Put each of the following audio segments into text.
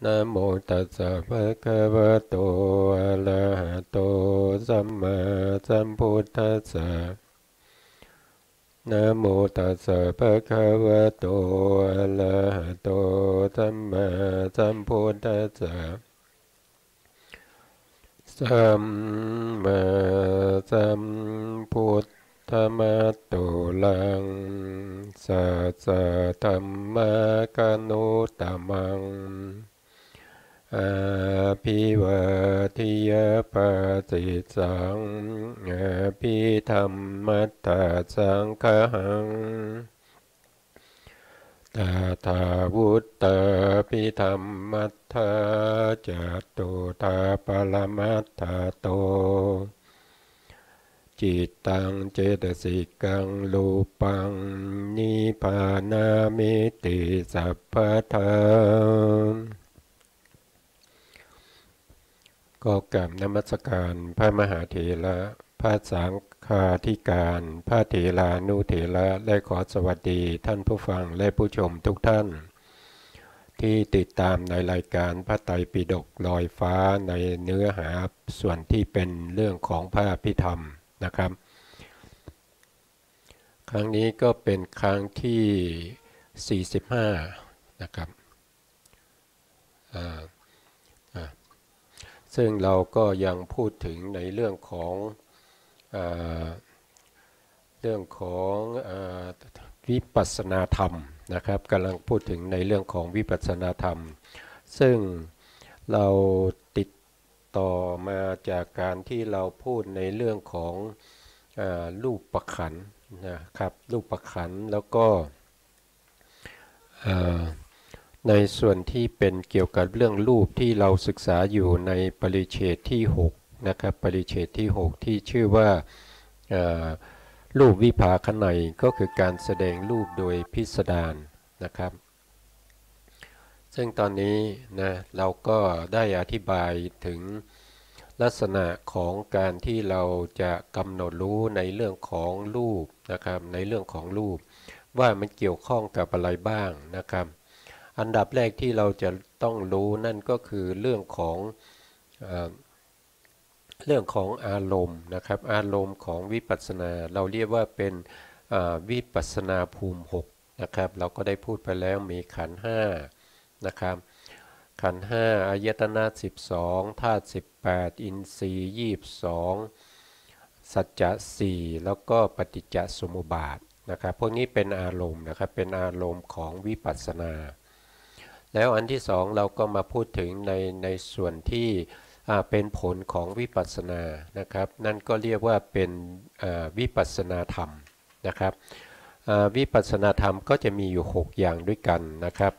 นะโมตัสสะภะคะวะโตอะระหะโตสัมมาสัมพุทธัสสะนะโมตัสสะภะคะวะโตอะระหะโตสัมมาสัมพุทธัสสะสัมมาสัมพุทธมัตตุลังสัสสะธัมมะกะนุตตมังอาภิวาทิยปาติสังอาภิธรรมัตถสังฆังตถาวุตตาภิธรรมัตถาจตุตาปรมัตถโตจิตตังเจตสิกังรูปังนิพพานามิติสัพพทาก็กราบนมัสการพระมหาเถระพระสังฆาธิการพระเถรานุเถระและขอสวัสดีท่านผู้ฟังและผู้ชมทุกท่านที่ติดตามในรายการพระไตรปิฎกลอยฟ้าในเนื้อหาส่วนที่เป็นเรื่องของพระอภิธรรมนะครับครั้งนี้ก็เป็นครั้งที่45นะครับซึ่งเราก็ยังพูดถึงในเรื่องของวิปัสสนาธรรมนะครับกำลังพูดถึงในเรื่องของวิปัสสนาธรรมซึ่งเราติดต่อมาจากการที่เราพูดในเรื่องของรูปขันธ์นะครับรูปขันธ์แล้วก็ในส่วนที่เป็นเกี่ยวกับเรื่องรูปที่เราศึกษาอยู่ในปริเฉดที่6นะครับปริเฉดที่6ที่ชื่อว่ารูปวิภาคนัยก็คือการแสดงรูปโดยพิสดารนะครับซึ่งตอนนี้นะเราก็ได้อธิบายถึงลักษณะของการที่เราจะกำหนดรู้ในเรื่องของรูปนะครับในเรื่องของรูปว่ามันเกี่ยวข้องกับอะไรบ้างนะครับอันดับแรกที่เราจะต้องรู้นั่นก็คือเรื่องของอารมณ์นะครับอารมณ์ของวิปัสสนาเราเรียกว่าเป็นวิปัสสนาภูมิ6นะครับเราก็ได้พูดไปแล้วมีขันธ์5นะครับขันธ์5อายตนะ12ธาตุ18อินทรีย์22สัจจะ4แล้วก็ปฏิจจสมุปบาทนะครับพวกนี้เป็นอารมณ์นะครับเป็นอารมณ์ของวิปัสสนาแล้วอันที่สองเราก็มาพูดถึงในส่วนที่เป็นผลของวิปัสสนานะครับนั่นก็เรียกว่าเป็นวิปัสสนาธรรมนะครับวิปัสสนาธรรมก็จะมีอยู่6อย่างด้วยกันนะครับ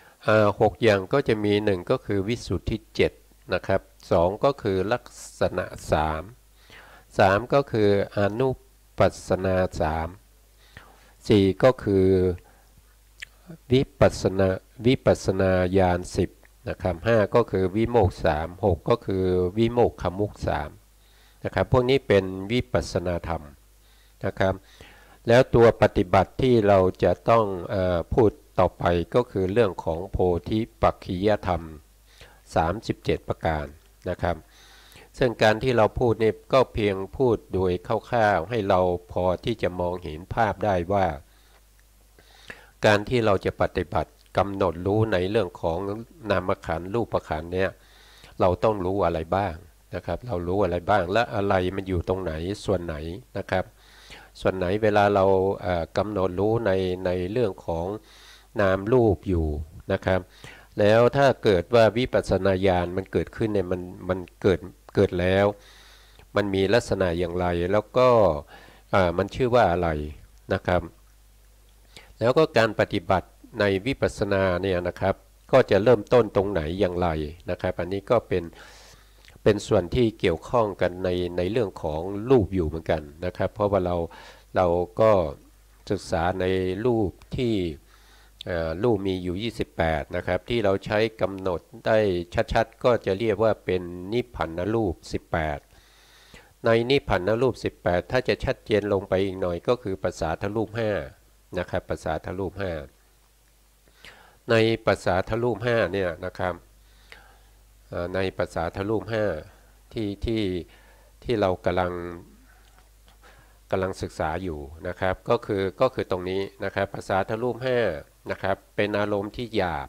6อย่างก็จะมี1ก็คือวิสุทธิ7นะครับ2ก็คือลักษณะ3ก็คืออนุปัสสนา3 4ก็คือวิปัสสนาญาณ10นะครับ5ก็คือวิโมกข์3 6ก็คือวิโมกขมุข3นะครับพวกนี้เป็นวิปัสสนาธรรมนะครับแล้วตัวปฏิบัติที่เราจะต้องพูดต่อไปก็คือเรื่องของโพธิปักขิยธรรม37ประการนะครับซึ่งการที่เราพูดนี่ก็เพียงพูดโดยคร่าวๆให้เราพอที่จะมองเห็นภาพได้ว่าการที่เราจะปฏิบัติกำหนดรู้ในเรื่องของนามขันธ์รูปขันธ์เนี่ยเราต้องรู้อะไรบ้างนะครับเรารู้อะไรบ้างและอะไรมันอยู่ตรงไหนส่วนไหนนะครับส่วนไหนเวลาเรากำหนดรู้ในเรื่องของนามรูปอยู่นะครับแล้วถ้าเกิดว่าวิปัสสนาญาณมันเกิดขึ้นเนี่ยมันเกิดแล้วมันมีลักษณะอย่างไรแล้วก็มันชื่อว่าอะไรนะครับแล้วก็การปฏิบัติในวิปัสสนาเนี่ยนะครับก็จะเริ่มต้นตรงไหนอย่างไรนะครับอันนี้ก็เป็นส่วนที่เกี่ยวข้องกันในเรื่องของรูปอยู่เหมือนกันนะครับเพราะว่าเราก็ศึกษาในรูปที่รูปมีอยู่28นะครับที่เราใช้กำหนดได้ชัดๆก็จะเรียกว่าเป็นนิพพานรูป18ในนิพพานรูป18ถ้าจะชัดเจนลงไปอีกหน่อยก็คือปัสสาทรูป5นะครับปัสสาทรูป5 ในภาษาทรูปห้าเนี่ยนะครับในภาษาทรูปห้าที่ที่ที่เรากำลังศึกษาอยู่นะครับก็คือตรงนี้นะครับภาษาทรูปห้านะครับเป็นอารมณ์ที่หยาบ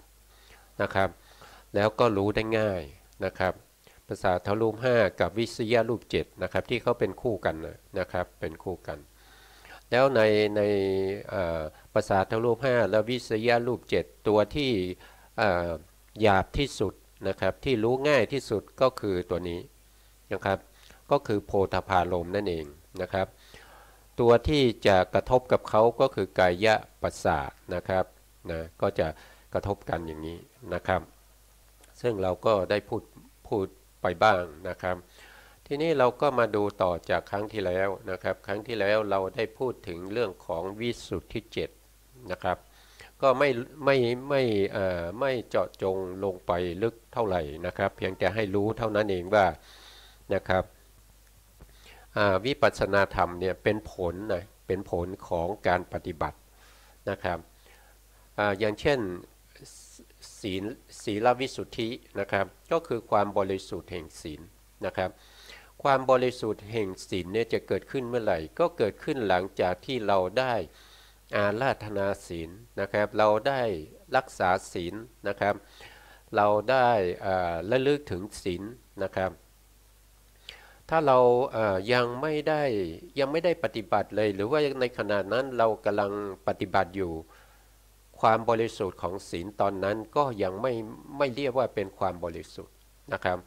นะครับแล้วก็รู้ได้ง่ายนะครับภาษาทรูปห้ากับวิสยารูปเจ็ดนะครับที่เขาเป็นคู่กันนะครับเป็นคู่กันแล้วในภาษาทรูปห้าและวิสยารูปเจ็ดตัวที่หยาบที่สุดนะครับที่รู้ง่ายที่สุดก็คือตัวนี้นะครับก็คือโพธพารมณ์นั่นเองนะครับตัวที่จะกระทบกับเขาก็คือกายประสาทนะครับนะก็จะกระทบกันอย่างนี้นะครับซึ่งเราก็ได้พูดไปบ้างนะครับทีนี้เราก็มาดูต่อจากครั้งที่แล้วนะครับครั้งที่แล้วเราได้พูดถึงเรื่องของวิสุทธิเจ็ดนะครับก็ไม่เจาะจงลงไปลึกเท่าไหร่นะครับเพียงแต่ให้รู้เท่านั้นเองว่านะครับวิปัสสนาธรรมเนี่ยเป็นผลของการปฏิบัตินะครับอย่างเช่นศีลวิสุทธินะครับก็คือความบริสุทธิ์แห่งศีลนะครับความบริสุทธิ์แห่งศีลเนี่ยจะเกิดขึ้นเมื่อไหร่ก็เกิดขึ้นหลังจากที่เราได้อาราธนาศีลนะครับเราได้รักษาศีลนะครับเราได้ระลึกถึงศีลนะครับถ้าเรายังไม่ได้ปฏิบัติเลยหรือว่าในขณะนั้นเรากำลังปฏิบัติอยู่ความบริสุทธิ์ของศีลตอนนั้นก็ยังไม่เรียกว่าเป็นความบริสุทธิ์นะครับ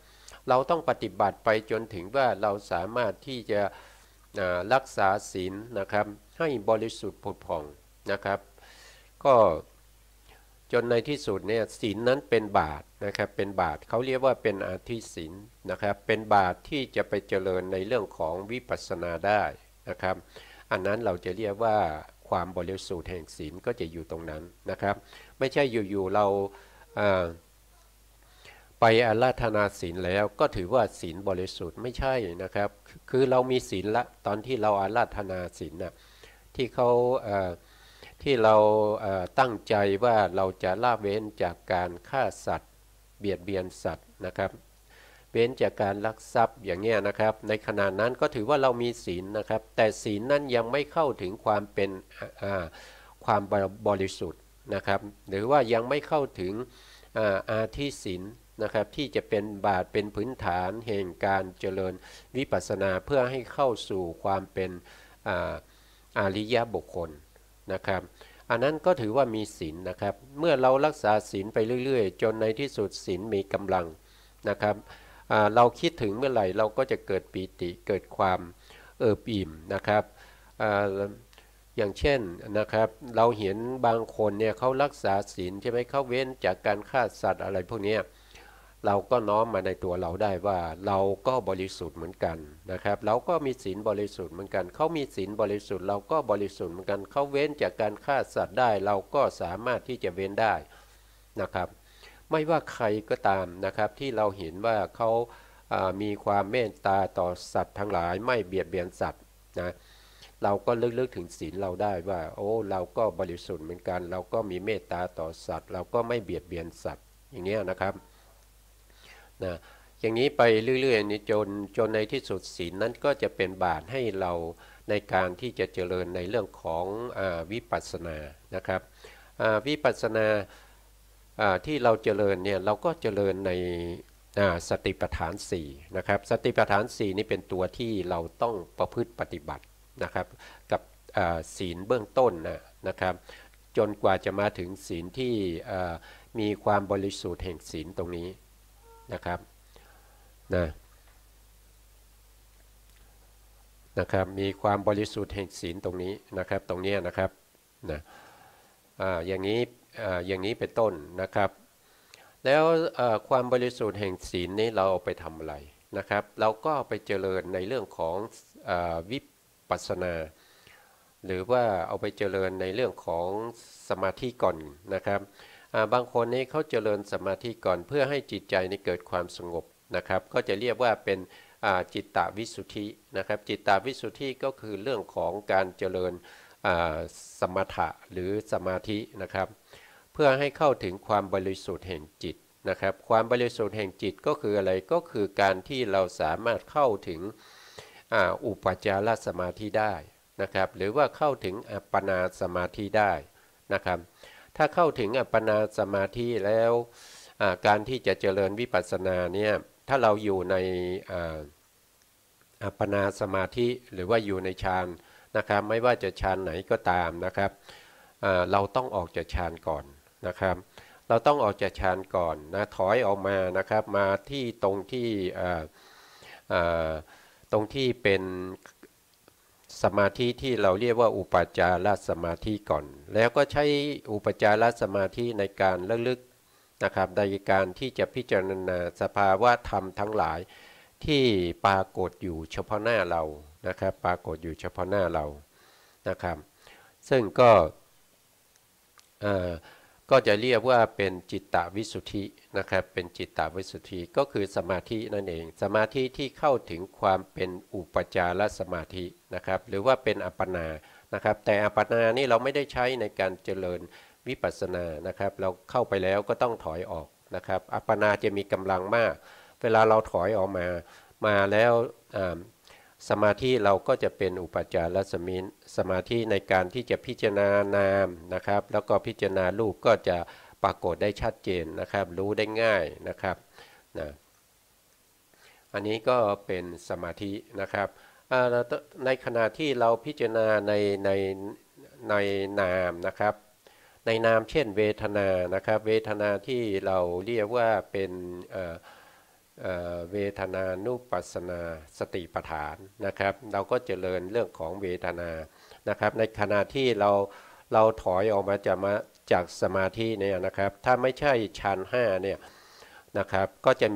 เราต้องปฏิบัติไปจนถึงว่าเราสามารถที่จะรักษาศีลนะครับให้บริสุทธิ์ผุดผ่องนะครับก็จนในที่สุดเนี่ยศีลนั้นเป็นบาตรนะครับเป็นบาตรเขาเรียกว่าเป็นอาทิศีลนะครับเป็นบาตรที่จะไปเจริญในเรื่องของวิปัสสนาได้นะครับอันนั้นเราจะเรียกว่าความบริสุทธิ์แห่งศีลก็จะอยู่ตรงนั้นนะครับไม่ใช่อยู่ๆเราไปอาราธนาศีลแล้วก็ถือว่าศีลบริสุทธิ์ไม่ใช่นะครับคือเรามีศีลละตอนที่เราอาราธนาศีลนะที่เราตั้งใจว่าเราจะละเว้นจากการฆ่าสัตว์เบียดเบียนสัตว์นะครับเว้นจากการลักทรัพย์อย่างเงี้ยนะครับในขณะนั้นก็ถือว่าเรามีศีลนะครับแต่ศีลนั้นยังไม่เข้าถึงความเป็นความบริสุทธิ์นะครับหรือว่ายังไม่เข้าถึงอาทิศีลนะครับที่จะเป็นบาตรเป็นพื้นฐานแห่งการเจริญวิปัสสนาเพื่อให้เข้าสู่ความเป็นอริยบุคคลนะครับอันนั้นก็ถือว่ามีศีลนะครับเมื่อเรารักษาศีลไปเรื่อยๆจนในที่สุดศีลมีกำลังนะครับเราคิดถึงเมื่อไหร่เราก็จะเกิดปีติเกิดความเอิบอิ่มนะครับอย่างเช่นนะครับเราเห็นบางคนเนี่ยเขารักษาศีลใช่ไหมเขาเว้นจากการฆ่าสัตว์อะไรพวกนี้เราก็น้อมมาในตัวเราได้ว่าเราก็บริสุทธิ์เหมือนกันนะครับเราก็มีศีลบริสุทธิ์เหมือนกันเขามีศีลบริสุทธิ์เราก็บริสุทธิ์เหมือนกันเขาเว้นจากการฆ่าสัตว์ได้เราก็สามารถที่จะเว้นได้นะครับไม่ว่าใครก็ตามนะครับที่เราเห็นว่าเขามีความเมตตาต่อสัตว์ทั้งหลายไม่เบียดเบียนสัตว์นะเราก็ลึกถึงศีลเราได้ว่าโอ้เราก็บริสุทธิ์เหมือนกันเราก็มีเมตตาต่อสัตว์เราก็ไม่เบียดเบียนสัตว์อย่างนี้นะครับนะอย่างนี้ไปเรื่อยๆนี่จนในที่สุดศีลนั้นก็จะเป็นบาตรให้เราในการที่จะเจริญในเรื่องของวิปัสสนานะครับวิปัสสนาที่เราเจริญเนี่ยเราก็เจริญในสติปัฏฐาน4นะครับสติปัฏฐาน4นี่เป็นตัวที่เราต้องประพฤติปฏิบัตินะครับกับศีลเบื้องต้นนะครับจนกว่าจะมาถึงศีลที่มีความบริสุทธิ์แห่งศีลตรงนี้นะครับนะครับมีความบริสุทธิ์แห่งศีลตรงนี้นะครับตรงนี้นะครับนะอย่างนี้เป็นต้นนะครับแล้วความบริสุทธิ์แห่งศีลนี้เราเอาไปทำอะไรนะครับเราก็ไปเจริญในเรื่องของวิปัสสนาหรือว่าเอาไปเจริญในเรื่องของสมาธิก่อนนะครับบางคนนี้เขาเจริญสมาธิก่อนเพื่อให้จิตใจนี้เกิดความสงบนะครับก็จะเรียกว่าเป็นจิตตวิสุทธินะครับจิตตวิสุทธิก็คือเรื่องของการเจริญสมถะหรือสมาธินะครับ เพื่อให้เข้าถึงความบริสุทธิ์แห่งจิตนะครับความบริสุทธิ์แห่งจิตก็คืออะไรก็คือการที่เราสามารถเข้าถึงอุปจารสมาธิได้นะครับหรือว่าเข้าถึงอัปปนาสมาธิได้นะครับถ้าเข้าถึงอัปปนาสมาธิแล้วการที่จะเจริญวิปัสสนาเนี่ยถ้าเราอยู่ในอัปปนาสมาธิหรือว่าอยู่ในฌานนะครับไม่ว่าจะฌานไหนก็ตามนะครับเราต้องออกจากฌานก่อนนะครับเราต้องออกจากฌานก่อนนะถอยออกมานะครับมาที่ตรงที่เป็นสมาธิที่เราเรียกว่าอุปจารสมาธิก่อนแล้วก็ใช้อุปจารสมาธิในการระลึกนะครับในการที่จะพิจารณาสภาวะธรรมทั้งหลายที่ปรากฏอยู่เฉพาะหน้าเรานะครับปรากฏอยู่เฉพาะหน้าเรานะครับซึ่งก็จะเรียกว่าเป็นจิตตวิสุทธินะครับเป็นจิตตวิสุทธิก็คือสมาธินั่นเองสมาธิที่เข้าถึงความเป็นอุปจารสมาธินะครับหรือว่าเป็นอัปปนานะครับแต่อัปปนานี่เราไม่ได้ใช้ในการเจริญวิปัสสนานะครับเราเข้าไปแล้วก็ต้องถอยออกนะครับอัปปนาจะมีกำลังมากเวลาเราถอยออกมาแล้วสมาธิเราก็จะเป็นอุปจารสมาธิในการที่จะพิจารณานามนะครับแล้วก็พิจารณารูปก็จะปรากฏได้ชัดเจนนะครับรู้ได้ง่ายนะครับนะอันนี้ก็เป็นสมาธินะครับในขณะที่เราพิจารณาในนามนะครับในนามเช่นเวทนานะครับเวทนาที่เราเรียกว่าเป็นเวทนานุปัสสนาสติปัฏฐานนะครับเราก็เจริญเรื่องของเวทนานะครับในขณะที่เราถอยออกมาจากสมาธิเนี่ยนะครับถ้าไม่ใช่ฌานห้าเนี่ยนะครับก็จะ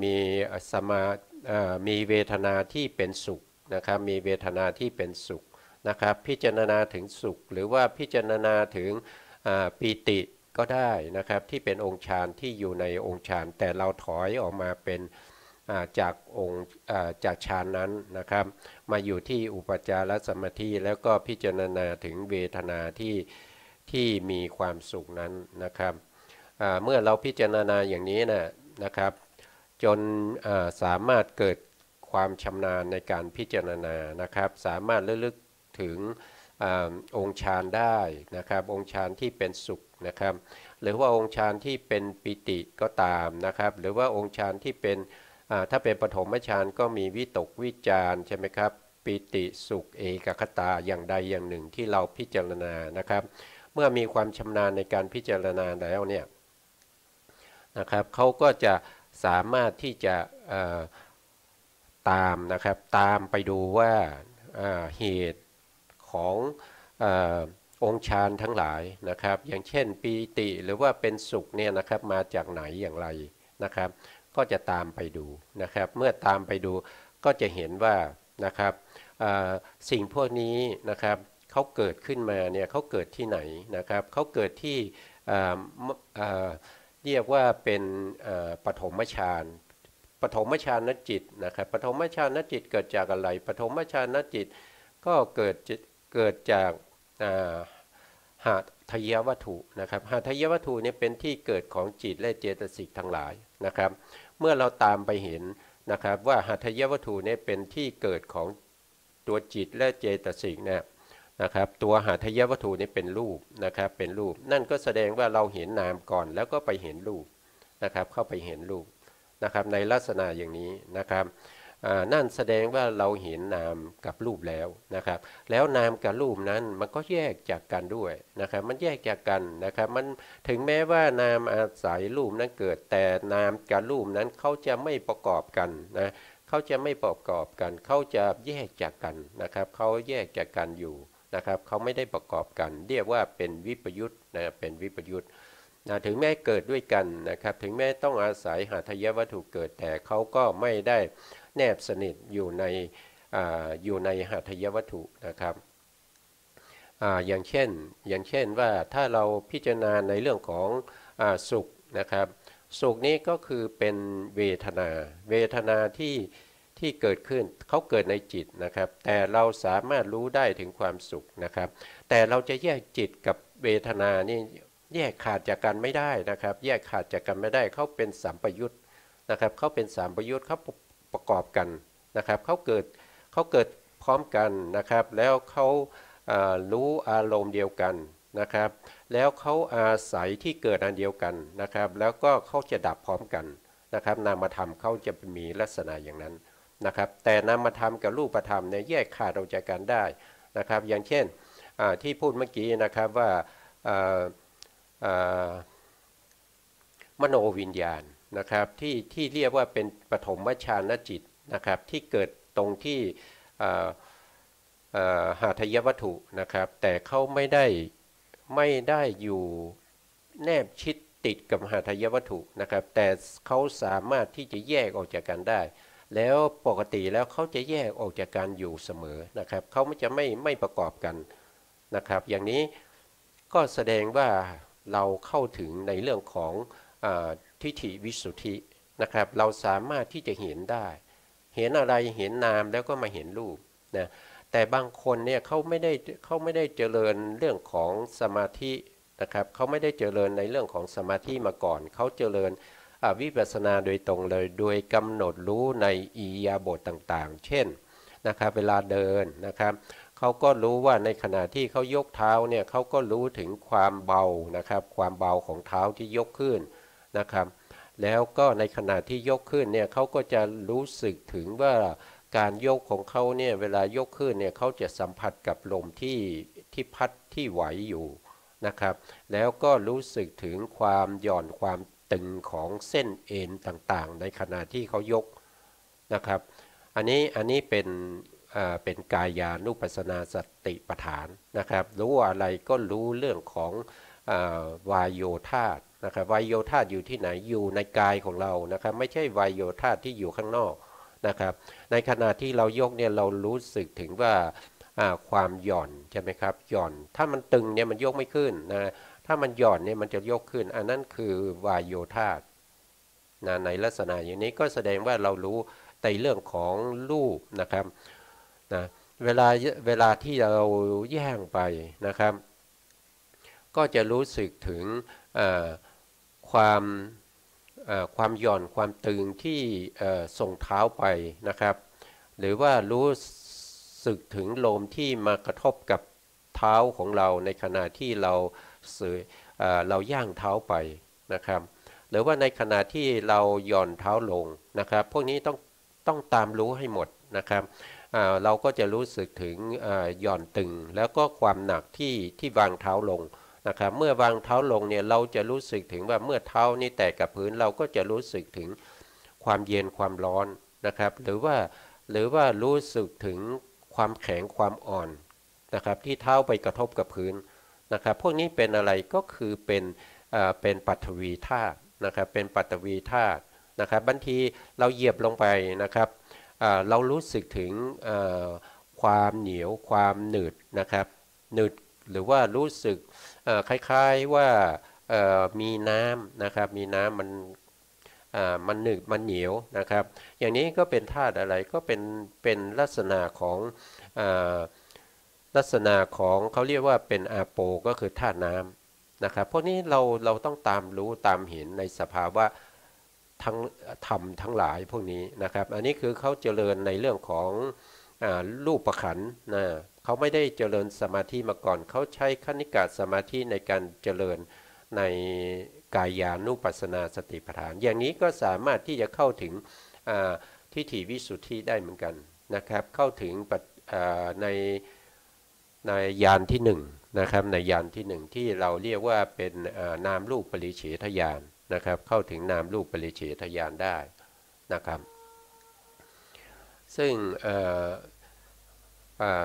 มีเวทนาที่เป็นสุขนะครับมีเวทนาที่เป็นสุขนะครับพิจารณาถึงสุขหรือว่าพิจารณาถึงปีติก็ได้นะครับที่เป็นองค์ฌานที่อยู่ในองค์ฌานแต่เราถอยออกมาเป็นจากฌานนั้นนะครับมาอยู่ที่อุปจารสมาธิแล้วก็พิจารณาถึงเวทนาที่มีความสุขนั้นนะครับเมื่อเราพิจารณาอย่างนี้นะครับจนสามารถเกิดความชำนาญในการพิจารณานะครับสามารถระลึกถึงองค์ฌานได้นะครับองค์ฌานที่เป็นสุขนะครับหรือว่าองค์ฌานที่เป็นปิติก็ตามนะครับหรือว่าองค์ฌานที่เป็นถ้าเป็นปฐมฌานก็มีวิตกวิจารใช่ไหมครับปิติสุขเอกคตาอย่างใดอย่างหนึ่งที่เราพิจารณานะครับเมื่อมีความชำนาญในการพิจารณาแล้วเนี่ยนะครับเขาก็จะสามารถที่จะตามนะครับตามไปดูว่าเหตุขององค์ฌานทั้งหลายนะครับอย่างเช่นปีติหรือว่าเป็นสุขเนี่ยนะครับมาจากไหนอย่างไรนะครับก็จะตามไปดูนะครับเมื่อตามไปดูก็จะเห็นว่านะครับสิ่งพวกนี้นะครับเขาเกิดขึ้นมาเนี่ยเขาเกิดที่ไหนนะครับเขาเกิดที่เรียกว่าเป็นปฐมฌานปฐมฌานจิตนะครับปฐมฌานจิตเกิดจากอะไรปฐมฌานจิตก็เกิดจากหาทายวัตถุนะครับหาทายวัตถุเนี่ยเป็นที่เกิดของจิตและเจตสิกทั้งหลายนะครับเมื่อเราตามไปเห็นนะครับว่าหาทายวัตถุเนี่ยเป็นที่เกิดของตัวจิตและเจตสิกนะครับตัวหาทายวัตถุนี่เป็นรูปนะครับเป็นรูปนั่นก็แสดงว่าเราเห็นนามก่อนแล้วก็ไปเห็นรูปนะครับเข้าไปเห็นรูปนะครับในลักษณะอย่างนี้นะครับนั่นแสดงว่าเราเห็นนามกับรูปแล้วนะครับแล้วนามกับรูปนั้นมันก็แยกจากกันด้วยนะครับมันแยกจากกันนะครับมันถึงแม้ว่านามอาศัยรูปนั้นเกิดแต่นามกับรูปนั้นเขาจะไม่ประกอบกันนะเขาจะไม่ประกอบกันเขาจะแยกจากกันนะครับเขาแยกจากกันอยู่นะครับเขาไม่ได้ประกอบกันเรียกว่าเป็นวิปยุตนะเป็นวิปยุตถึงแม้เกิดด้วยกันนะครับถึงแม้ต้องอาศัยหาทายวัตถุเกิดแต่เขาก็ไม่ได้แนบสนิทอยู่ในหาทายวัตถุนะครับอย่างเช่นว่าถ้าเราพิจารณาในเรื่องของสุขนะครับสุขนี้ก็คือเป็นเวทนาที่เกิดขึ้นเขาเกิดในจิตนะครับแต่เราสามารถรู้ได้ถึงความสุขนะครับแต่เราจะแยกจิตกับเวทนานี่ แยกขาดจากกันไม่ได้นะครับแยกขาดจากกันไม่ได้เขาเป็นสัมปยุตนะครับเขาเป็นสัมปยุตเขาประกอบกันนะครับเขาเกิดพร้อมกันนะครับแล้วเขารู้อารมณ์เดียวกันนะครับแล้วเขาอาศัยที่เกิดอันเดียวกันนะครับแล้วก็เขาจะดับพร้อมกันนะครับนามธรรมเขาจะมีลักษณะอย่างนั้นนะครับแต่นามธรรมกับรูปธรรมเนี่ยแยกขาดออกจากกันได้นะครับอย่างเช่นที่พูดเมื่อกี้นะครับว่ามโนวิญญาณนะครับที่เรียกว่าเป็นปฐมฌานจิตนะครับที่เกิดตรงที่หาทายวัตถุนะครับแต่เขาไม่ได้อยู่แนบชิดติดกับหาทายวัตถุนะครับแต่เขาสามารถที่จะแยกออกจากกันได้แล้วปกติแล้วเขาจะแยกออกจากกันอยู่เสมอนะครับเขาจะไม่ประกอบกันนะครับอย่างนี้ก็แสดงว่าเราเข้าถึงในเรื่องของทิฏฐิวิสุทธินะครับเราสามารถที่จะเห็นได้เห็นอะไรเห็นนามแล้วก็มาเห็นรูปนะแต่บางคนเนี่ยเขาไม่ได้เจริญเรื่องของสมาธินะครับเขาไม่ได้เจริญในเรื่องของสมาธิมาก่อนเขาเจริญวิปัสสนาโดยตรงเลยโดยกำหนดรู้ในอิริยาบถต่างๆเช่นนะครับเวลาเดินนะครับเขาก็รู้ว่าในขณะที่เขายกเท้าเนี่ยเขาก็รู้ถึงความเบานะครับความเบาของเท้าที่ยกขึ้นนะครับแล้วก็ในขณะที่ยกขึ้นเนี่ยเขาก็จะรู้สึกถึงว่าการยกของเขาเนี่ยเวลายกขึ้นเนี่ยเขาจะสัมผัสกับลมที่พัดที่ไหวอยู่นะครับแล้วก็รู้สึกถึงความหย่อนความตึงของเส้นเอ็นต่างๆในขณะที่เขายกนะครับอันนี้เป็นกายานุปัสสนาสติปัฏฐานนะครับรู้อะไรก็รู้เรื่องของวายโยธาตุนะครับวายโยธาตุอยู่ที่ไหนอยู่ในกายของเรานะครับไม่ใช่วายโยธาตุที่อยู่ข้างนอกนะครับในขณะที่เรายกเนี่ยเรารู้สึกถึงว่าความหย่อนใช่ไหมครับหย่อนถ้ามันตึงเนี่ยมันยกไม่ขึ้นนะถ้ามันหย่อนเนี่ยมันจะยกขึ้นอันนั้นคือวายโยธาตุนะในลักษณะอย่างนี้ก็แสดงว่าเรารู้ในเรื่องของรูปนะครับนะเวลาที่เราแย่งไปนะครับก็จะรู้สึกถึงความความหย่อนความตึงที่ส่งเท้าไปนะครับหรือว่ารู้สึกถึงลมที่มากระทบกับเท้าของเราในขณะที่เราย่างเท้าไปนะครับหรือว่าในขณะที่เราหย่อนเท้าลงนะครับพวกนี้ต้องตามรู้ให้หมดนะครับเราก็จะรู้สึกถึงหย่อนตึงแล้วก็ความหนักที่วางเท้าลงนะครับเมื่อวางเท้าลงเนี่ยเราจะรู้สึกถึงว่าเมื่อเท้านี้แตะกับพื้นเราก็จะรู้สึกถึงความเย็นความร้อนนะครับหรือว่ารู้สึกถึงความแข็งความอ่อนนะครับที่เท้าไปกระทบกับพื้นนะครับพวกนี้เป็นอะไรก็คือเป็นปัทวีธาตุนะครับเป็นปัทวีธาตุนะครับบางทีเราเหยียบลงไปนะครับเรารู้สึกถึงความเหนียวความหนืดนะครับหนืดหรือว่ารู้สึกคล้ายๆว่ามีน้ำนะครับมีน้ำมันหนึบมันเหนียวนะครับอย่างนี้ก็เป็นธาตุอะไรก็เป็นลักษณะของลักษณะของเขาเรียกว่าเป็นอาโปก็คือธาตุน้ำนะครับพวกนี้เราต้องตามรู้ตามเห็นในสภาวะทั้งธรรมทั้งหลายพวกนี้นะครับอันนี้คือเขาเจริญในเรื่องของรูปขันธ์นะเขาไม่ได้เจริญสมาธิมาก่อนเขาใช้คณิกะสมาธิในการเจริญในกายานุปัสสนาสติปัฏฐานอย่างนี้ก็สามารถที่จะเข้าถึงทิฏฐิวิสุทธิได้เหมือนกันนะครับเข้าถึงในญาณที่หนึ่งนะครับในญาณที่หนึ่งที่เราเรียกว่าเป็นนามรูปปริเฉทญาณนะครับเข้าถึงนามรูปปริเฉทญาณได้นะครับซึ่ง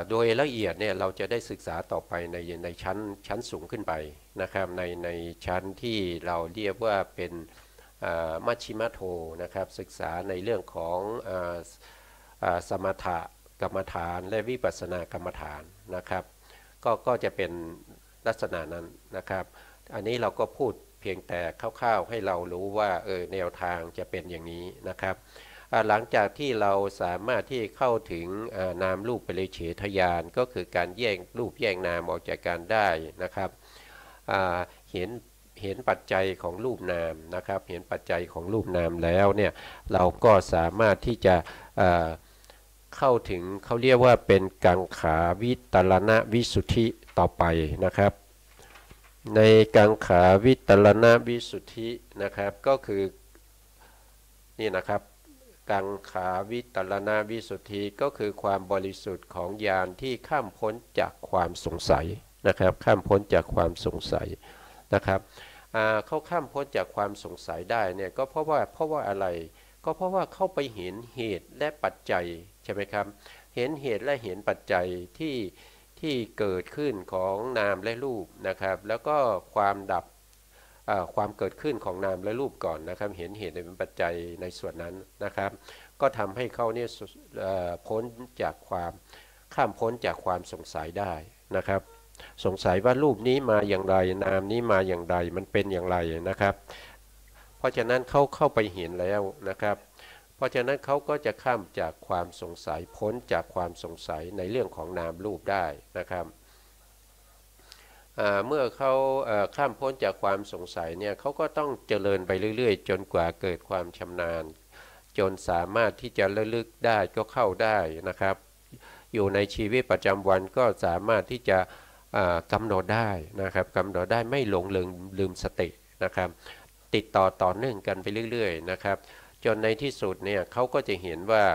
โดยละเอียดเนี่ยเราจะได้ศึกษาต่อไปในชั้นสูงขึ้นไปนะครับในชั้นที่เราเรียกว่าเป็นมัชชิมโทนะครับศึกษาในเรื่องของสมถกรรมฐานและวิปัสสนากรรมฐานนะครับก็จะเป็นลักษณะนั้นนะครับอันนี้เราก็พูดเพียงแต่คร่าวๆให้เรารู้ว่าแนวทางจะเป็นอย่างนี้นะครับหลังจากที่เราสามารถที่เข้าถึงนามรูปปริเฉทญาณก็คือการแยกรูปแยกนามออกจากกันได้นะครับเห็น เห็นปัจจัยของรูปนามนะครับเห็นปัจจัยของรูปนามแล้วเนี่ยเราก็สามารถที่จะเข้าถึงเขาเรียกว่าเป็นกังขาวิตรณวิสุทธิต่อไปนะครับในกังขาวิตรณวิสุทธินะครับก็คือนี่นะครับกังขาวิตรณวิสุทธิก็คือความบริสุทธิ์ของญาณที่ข้ามพ้นจากความสงสัยนะครับข้ามพ้นจากความสงสัยนะครับเขาข้ามพ้นจากความสงสัยได้เนี่ยก็เพราะว่าอะไรก็เพราะว่าเข้าไปเห็นเหตุและปัจจัยใช่ไหมครับเห็นเหตุและเห็นปัจจัยที่เกิดขึ้นของนามและรูปนะครับแล้วก็ความดับความเกิดขึ้นของนามและรูปก่อนนะครับเห็นเหตุเป็นปัจจัยในส่วนนั้นนะครับก็ทำให้เขาเนี่ยพ้นจากความข้ามพ้นจากความสงสัยได้นะครับสงสัยว่ารูปนี้มาอย่างไรนามนี้มาอย่างไรมันเป็นอย่างไรนะครับเพราะฉะนั้นเขาเข้าไปเห็นแล้วนะครับเพราะฉะนั้นเขาก็จะข้ามจากความสงสัยพ้นจากความสงสัยในเรื่องของนามรูปได้นะครับเมื่อเขาข้ามพ้นจากความสงสัยเนี่ยเขาก็ต้องเจริญไปเรื่อยๆจนกว่าเกิดความชำนาญจนสามารถที่จะระลึกได้ก็เข้าได้นะครับอยู่ในชีวิตประจำวันก็สามารถที่จะกำหนดได้นะครับกำหนดได้ไม่หลงลืมสตินะครับติดต่อเนื่องกันไปเรื่อยๆนะครับจนในที่สุดเนี่ยเขาก็จะเห็นว่า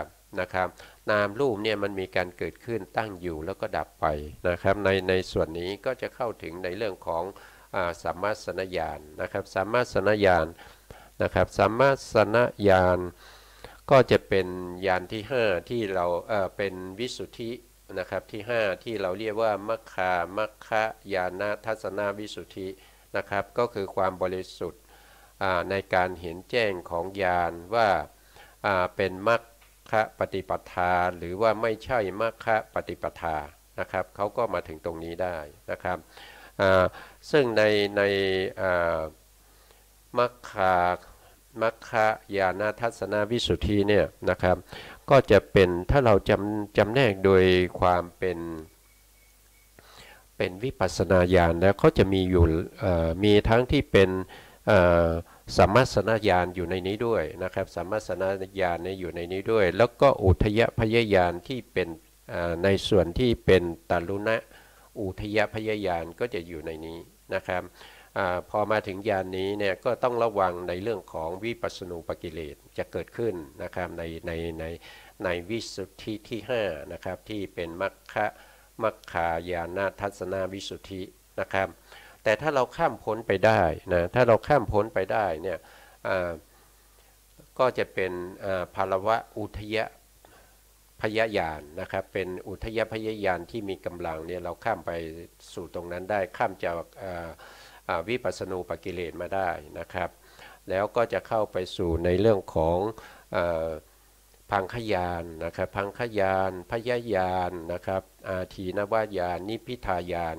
นะครับนามรูปเนี่ยมันมีการเกิดขึ้นตั้งอยู่แล้วก็ดับไปนะครับในส่วนนี้ก็จะเข้าถึงในเรื่องของสัมมาสนญาณนะครับสัมมาสนญาณนะครับสัมมาสนญาณก็จะเป็นญาณที่5ที่เราเป็นวิสุทธินะครับที่5ที่เราเรียกว่ามัคคญาณทัศนวิสุทธินะครับก็คือความบริสุทธิ์ในการเห็นแจ้งของญาณว่าเป็นมัคคะปฏิปทาหรือว่าไม่ใช่มัคคะปฏิปทานะครับเขาก็มาถึงตรงนี้ได้นะครับซึ่งในมัคคะญาณทัศนวิสุทธิเนี่ยนะครับก็จะเป็นถ้าเราจำแนกโดยความเป็นวิปัสสนาญาณแล้วเขาจะมีอยู่มีทั้งที่เป็นสัมมาสนญาณอยู่ในนี้ด้วยนะครับสัมมาสนญาณเนี่ยอยู่ในนี้ด้วยแล้วก็อุทยพยญาณที่เป็นในส่วนที่เป็นตาลุณะอุทยพยญาณก็จะอยู่ในนี้นะครับพอมาถึงญาณนี้เนี่ยก็ต้องระวังในเรื่องของวิปัสสนูปกิเลสจะเกิดขึ้นนะครับในวิสุทธิที่5นะครับที่เป็นมัคคายาณทัศนวิสุทธินะครับแต่ถ้าเราข้ามพ้นไปได้นะถ้าเราข้ามพ้นไปได้เนี่ยก็จะเป็นภารวะอุทยพยญาณนะครับเป็นอุทยพยญาณที่มีกำลังเนี่ยเราข้ามไปสู่ตรงนั้นได้ข้ามจากวิปัสสนูปกิเลสมาได้นะครับแล้วก็จะเข้าไปสู่ในเรื่องของพังคญาณนะครับพังคญาณพยญาณนะครับอาทีนวญาณนิพพิทายาน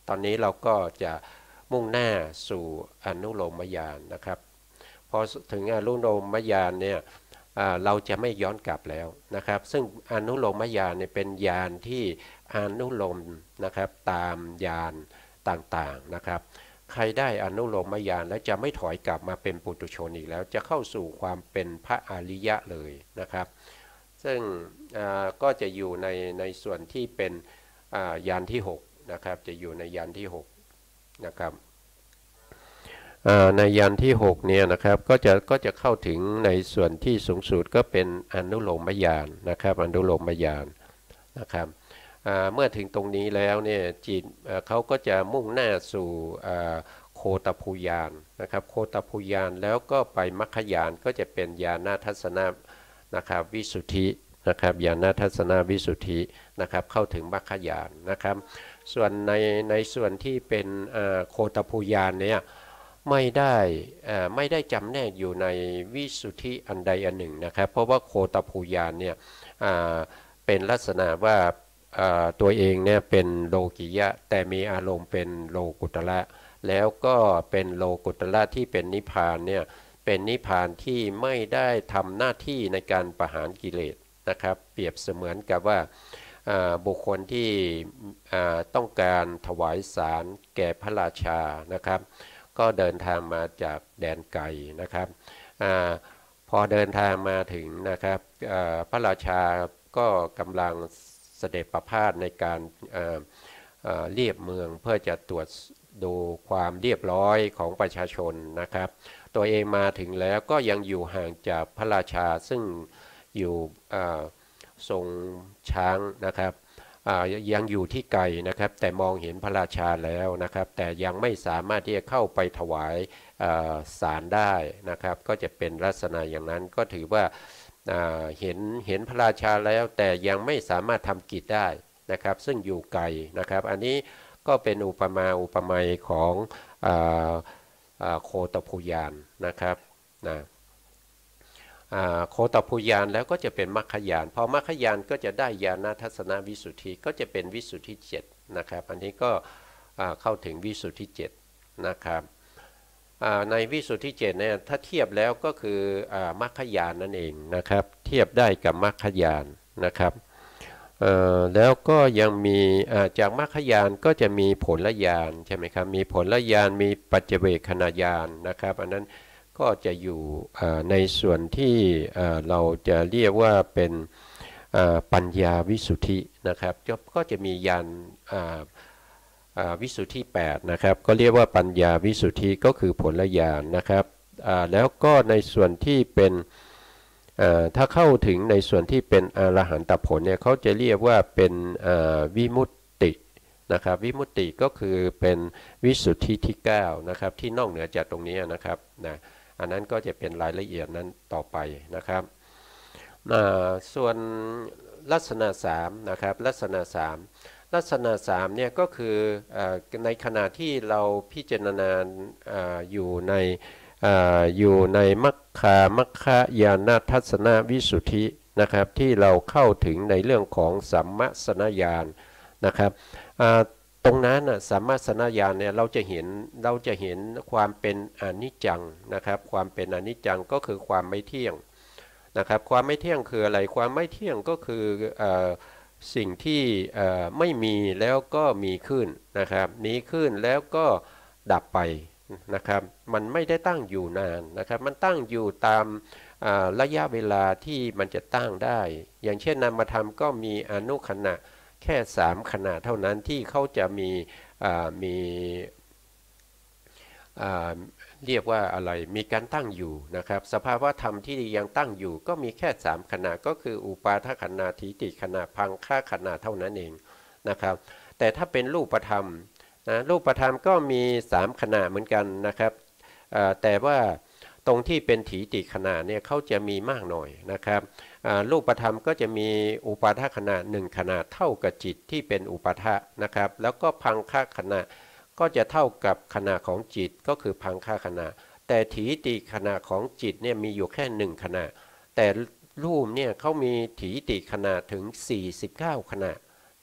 ตอนนี้เราก็จะมุ่งหน้าสู่อนุโลมญาณนะครับพอถึงอนุโลมญาณเนี่ยเราจะไม่ย้อนกลับแล้วนะครับซึ่งอนุโลมญาณเนี่ยเป็นญาณที่อนุโลมนะครับตามญาณต่างๆนะครับใครได้อนุโลมญาณแล้วจะไม่ถอยกลับมาเป็นปุถุชนอีกแล้วจะเข้าสู่ความเป็นพระอริยะเลยนะครับซึ่งก็จะอยู่ในส่วนที่เป็นญาณที่6นะครับจะอยู่ในญาณที่6นะครับในญาณที่6เนี่ยนะครับก็จะเข้าถึงในส่วนที่สูงสุดก็เป็นอนุโลมญาณนะครับอนุโลมญาณนะครับเมื่อถึงตรงนี้แล้วเนี่ยจิตเขาก็จะมุ่งหน้าสู่โคตภูญาณนะครับโคตภูญาณแล้วก็ไปมัคคญาณก็จะเป็นญาณทัศนะนะครับวิสุทธินะครับญาณทัศนวิสุทธินะครับเข้าถึงมัคคญาณนะครับส่วนในส่วนที่เป็นโคตภูญาณเนี่ยไม่ได้จำแนกอยู่ในวิสุทธิอันใดอันหนึ่งนะครับเพราะว่าโคตภูญาณเนี่ยเป็นลักษณะว่าตัวเองเนี่ยเป็นโลกิยะแต่มีอารมณ์เป็นโลกุตระแล้วก็เป็นโลกุตระที่เป็นนิพพานเนี่ยเป็นนิพพานที่ไม่ได้ทำหน้าที่ในการประหารกิเลสนะครับเปรียบเสมือนกับว่าบุคคลที่ต้องการถวายสารแก่พระราชานะครับก ก็เดินทางมาจากแดนไกลนะครับอาพอเดินทางมาถึงนะครับพระราชาก็กำลังเสด็จประพาสในการเรียบเมืองเพื่อจะตรวจดูความเรียบร้อยของประชาชนนะครับตัวเองมาถึงแล้วก็ยังอยู่ห่างจากพระราชาซึ่งอยู่ทรงช้างนะครับยังอยู่ที่ไกลนะครับแต่มองเห็นพระราชาแล้วนะครับแต่ยังไม่สามารถที่จะเข้าไปถวายศาลได้นะครับก็จะเป็นลักษณะอย่างนั้นก็ถือว่าเห็นพระราชาแล้วแต่ยังไม่สามารถทำกิจได้นะครับซึ่งอยู่ไกลนะครับอันนี้ก็เป็นอุปมาอุปไมยของโคตภูยานนะครับนะโคตภูยานแล้วก็จะเป็นมัคคยานพอมัคคยานก็จะได้ญาณทัศนวิสุทธิก็จะเป็นวิสุทธิเจ็ดนะครับอันนี้ก็เข้าถึงวิสุทธิเจ็ดนะครับในวิสุทธิเจ็ดเนี่ยถ้าเทียบแล้วก็คือมัคคยานนั่นเองนะครับเทียบได้กับมัคคยานนะครับแล้วก็ยังมีจากมรรคญาณก็จะมีผลญาณใช่ไหมครับมีผลญาณมีปัจเจเวคขณญาณนะครับอันนั้นก็จะอยู่ในส่วนที่เราจะเรียกว่าเป็นปัญญาวิสุทธินะครับก็จะมีญาณวิสุทธิ8นะครับก็เรียกว่าปัญญาวิสุทธิก็คือผลญาณนะครับแล้วก็ในส่วนที่เป็นถ้าเข้าถึงในส่วนที่เป็นอรหันตผลเนี่ยเขาจะเรียกว่าเป็นวิมุตตินะครับวิมุตติก็คือเป็นวิสุทธิที่9นะครับที่นอกเหนือจากตรงนี้นะครับนะอันนั้นก็จะเป็นรายละเอียดนั้นต่อไปนะครับส่วนลักษณะ3นะครับลักษณะ3เนี่ยก็คือในขณะที่เราพิจารณาอยู่ในมัคคายานทัศนวิสุทธินะครับที่เราเข้าถึงในเรื่องของสัมมสนญาณนะครับตรงนั้นสัมมสนญาณเนี่ยเราจะเห็นความเป็นอนิจจังนะครับความเป็นอนิจจังก็คือความไม่เที่ยงนะครับความไม่เที่ยงคืออะไรความไม่เที่ยงก็คือสิ่งที่ไม่มีแล้วก็มีขึ้นนะครับมีขึ้นแล้วก็ดับไปนะครับมันไม่ได้ตั้งอยู่นานนะครับมันตั้งอยู่ตามระยะเวลาที่มันจะตั้งได้อย่างเช่นนามธรรมก็มีอนุขณะแค่3ขณะเท่านั้นที่เขาจะมีเรียกว่าอะไรมีการตั้งอยู่นะครับสภาวะธรรมที่ยังตั้งอยู่ก็มีแค่3ขณะก็คืออุปาทขณะทิฏฐิขณะพังฆาขณะเท่านั้นเองนะครับแต่ถ้าเป็นรูปธรรมรูปธรรมก็มี3ขณะเหมือนกันนะครับแต่ว่าตรงที่เป็นถีติขณะเนี่ยเขาจะมีมากหน่อยนะครับรูปธรรมก็จะมีอุปาทขณะ1ขณะเท่ากับจิตที่เป็นอุปาทะนะครับแล้วก็พังฆาขณะก็จะเท่ากับขณะของจิตก็คือพังฆาขณะแต่ถีติขณะของจิตเนี่ยมีอยู่แค่1ขณะแต่รูปเนี่ยเขามีถีติขณะถึง49ขณะ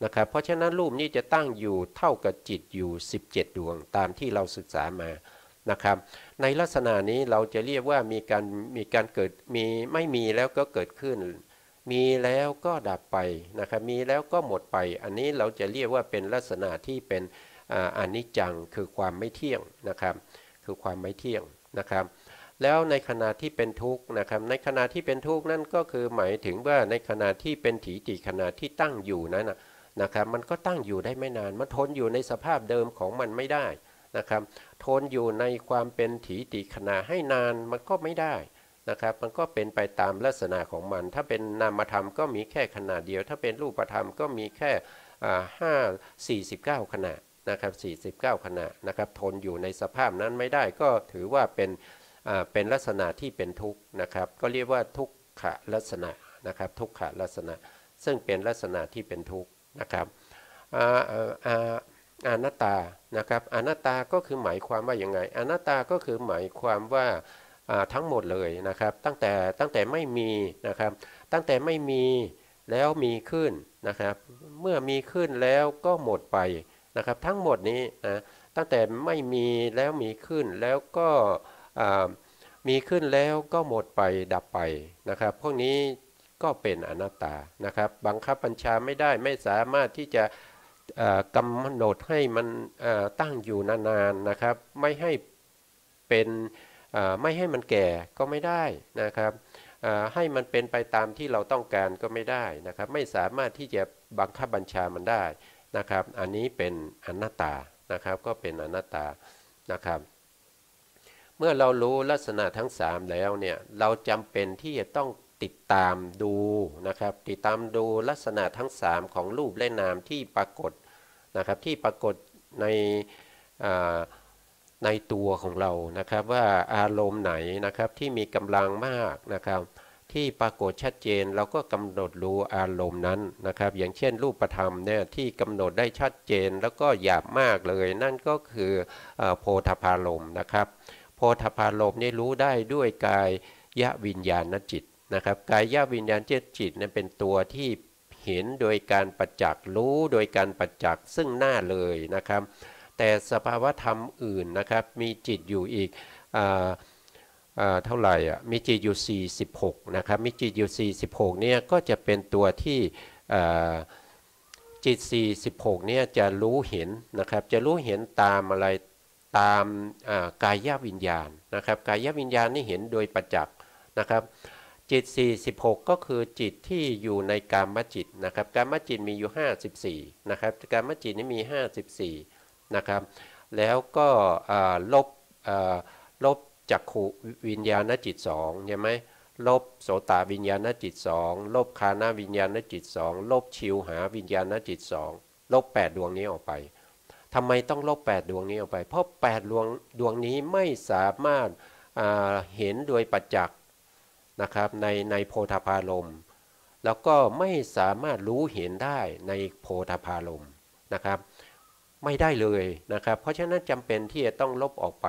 นะครับเพราะฉะนั้นรูปนี้จะตั้งอยู่เท่ากับจิตอยู่17ดวงตามที่เราศึกษามานะครับในลักษณะนี้เราจะเรียกว่ามีการเกิดไม่มีแล้วก็เกิดขึ้นมีแล้วก็ดับไปนะครับมีแล้วก็หมดไปอันนี้เราจะเรียกว่าเป็นลักษณะที่เป็นอนิจจังคือความไม่เที่ยงนะครับคือความไม่เที่ยงนะครับแล้วในขณะที่เป็นทุกข์นะครับในขณะที่เป็นทุกข์นั่นก็คือหมายถึงว่าในขณะที่เป็นถีติขณะที่ตั้งอยู่นั้นนะครับมันก็ตั้งอยู่ได้ไม่นานมันทนอยู่ในสภาพเดิมของมันไม่ได้นะครับทนอยู่ในความเป็นถีติขณะให้นานมันก็ไม่ได้นะครับมันก็เป็นไปตามลักษณะของมันถ้าเป็นนามธรรมก็มีแค่ขณะเดียวถ้าเป็นรูปธรรมก็มีแค่49ขณะนะครับ49ขณะนะครับทนอยู่ในสภาพนั้นไม่ได้ก็ถือว่าเป็นลักษณะที่เป็นทุกข์นะครับก็เรียกว่าทุกขลักษณะนะครับทุกขลักษณะซึ่งเป็นลักษณะที่เป็นทุกข์นะครับอนัตตานะครับอนัตตาก็คือหมายความว่าอย่างไงอนัตตาก็คือหมายความว่าทั้งหมดเลยนะครับตั้งแต่ไม่มีนะครับตั้งแต่ไม่มีแล้วมีขึ้นนะครับเมื่อมีขึ้นแล้วก็หมดไปนะครับทั้งหมดนี้นะตั้งแต่ไม่มีแล้วมีขึ้นแล้วก็มีขึ้นแล้วก็หมดไปดับไปนะครับพวกนี้ก็เป็นอนัตตานะครับบังคับบัญชาไม่ได้ไม่สามารถที่จะกำหนดให้มันตั้งอยู่นานๆนะครับไม่ให้ เป็นไม่ให้มันแก่ก็ไม่ได้นะครับให้มันเป็นไปตามที่เราต้องการก็ไม่ได้นะครับไม่สามารถที่จะบังคับบัญชามันได้นะครับอันนี้เป็นอนัตตานะครับก็เป็นอนัตตานะครับเมื่อเรารู้ลักษณะทั้ง3แล้วเนี่ยเราจำเป็นที่จะต้องติดตามดูนะครับติดตามดูลักษณะทั้ง3ของรูปและนามที่ปรากฏนะครับที่ปรากฏในในตัวของเรานะครับว่าอารมณ์ไหนนะครับที่มีกำลังมากนะครับที่ปรากฏชัดเจนเราก็กำหนดรู้อารมณ์นั้นนะครับอย่างเช่นรูปธรรมเนี่ยที่กำหนดได้ชัดเจนแล้วก็หยาบมากเลยนั่นก็คือโพธพารมณ์นะครับโพธพารมณ์นี่รู้ได้ด้วยกายยวิญญาณจิตนะครับกายยวิญญาณจิตเนี่ยเป็นตัวที่เห็นโดยการประจักษ์รู้โดยการประจักษ์ซึ่งหน้าเลยนะครับแต่สภาวธรรมอื่นนะครับมีจิตอยู่อีกเท่าไหร่มีจิตอยู่46นะครับมีจิตอยู่46เนี่ยก็จะเป็นตัวที่จิต46เนี่ยจะรู้เห็นนะครับจะรู้เห็นตามอะไรตามกายวิญญาณนะครับกายวิญญาณนี่เห็นโดยประจักษ์นะครับจิต46ก็คือจิตที่อยู่ในกามจิตนะครับกามจิตมีอยู่54นะครับกามจิตนี่มี54นะครับแล้วก็ลบจักขุวิญญาณจิต2ใช่ไหมลบโสตวิญญาณจิต2ลบคานาวิญญาณจิต2ลบชิวหาวิญญาณจิต2ลบ8ดวงนี้ออกไปทำไมต้องลบ8ดวงนี้ออกไปเพราะ8ดวงนี้ไม่สามารถเห็นโดยประจักษ์นะครับในโพธพารมณ์แล้วก็ไม่สามารถรู้เห็นได้ในโพธพารมณ์นะครับไม่ได้เลยนะครับเพราะฉะนั้นจำเป็นที่จะต้องลบออกไป